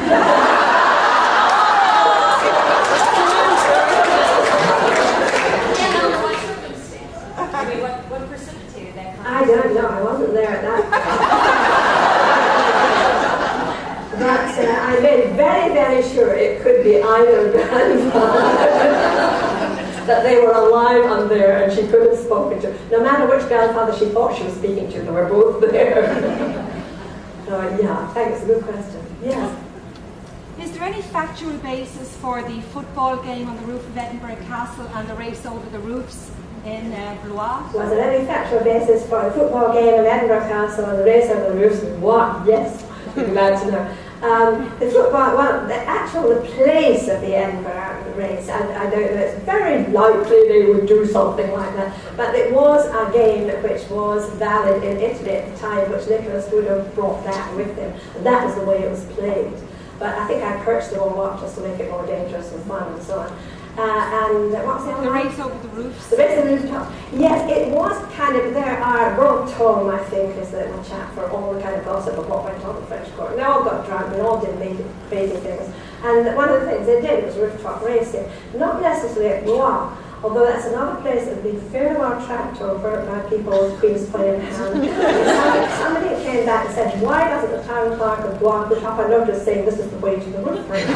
under what circumstance? I mean, what precipitated that conversation? I don't know. I wasn't there at that point. But I made very, very sure it could be either grandfather. That they were alive on there and she could have spoken to. No matter which grandfather she thought she was speaking to, they were both there. So yeah, thanks. Good question. Yes. Is there any factual basis for the football game on the roof of Edinburgh Castle and the race over the roofs in Blois? Was there any factual basis for the football game in Edinburgh Castle and the race over the roofs in Blois? Yes. I'm glad to know. The football, well, the place of the Edinburgh race, I don't know, it's very likely they would do something like that, but it was a game which was valid in Italy at the time, which Nicholas would have brought that with him, and that was the way it was played. But I think I perched them all up just to make it more dangerous and fun and so on. And what was the other one? The race over the roofs. The race over the rooftop. Yes, it was kind of, there are, Rob Tom, I think, is the chap for all the kind of gossip of what went on in the French court. They all got drunk, they all did crazy things. And one of the things they did was rooftop racing. Not necessarily at Blois, although that's another place that has been fairly well tracked over by people with Queen's Play in hand. Somebody came back and said, why doesn't the town clerk of Blois put up a notice saying this is the way to the roof race?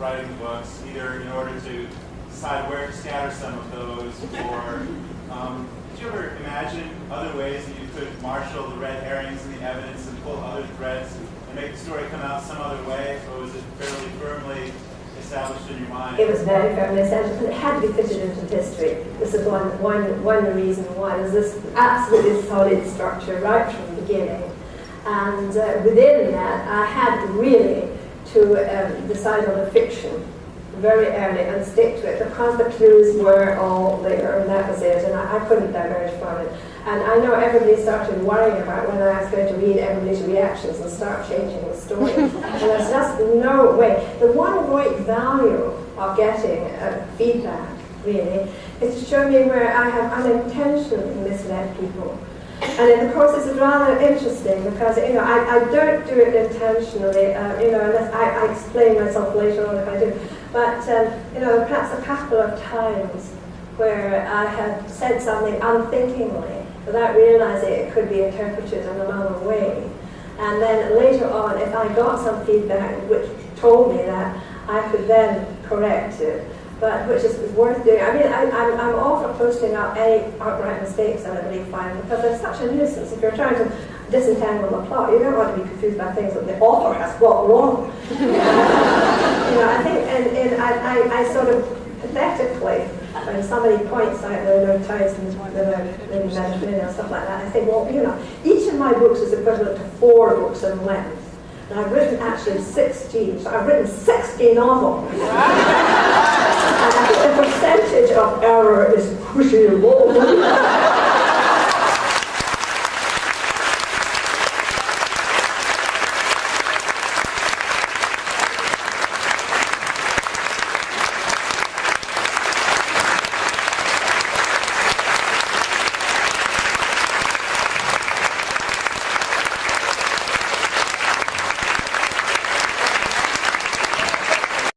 Writing the books, either in order to decide where to scatter some of those, or did you ever imagine other ways that you could marshal the red herrings and the evidence and pull other threads and make the story come out some other way, or was it fairly firmly established in your mind? It was very firmly established, and it had to be fitted into history. This is one reason why. There's this absolutely solid structure right from the beginning, and within that I had really to decide on a fiction very early and stick to it because the clues were all there and that was it, and I couldn't diverge from it. And I know everybody started worrying about when I was going to read everybody's reactions and start changing the story. And there's just no way. The one great value of getting feedback, really, is to show me where I have unintentionally misled people. And of course, this is rather interesting because I don't do it intentionally. Unless I explain myself later on if I do. But perhaps a couple of times where I had said something unthinkingly without realizing it could be interpreted in another way. And then later on, if I got some feedback which told me that, I could then correct it. But which is worth doing. I mean, I'm all for posting up any outright mistakes that I really find because they're such a nuisance. If you're trying to disentangle the plot, you don't want to be confused by things that the author has got wrong. I think, and I sort of pathetically, when somebody points out there are no ties in the Mediterranean and stuff like that, I think, well, each of my books is equivalent to 4 books in length. And I've written actually 16, so I've written 60 novels. And I think the percentage of error is pretty low.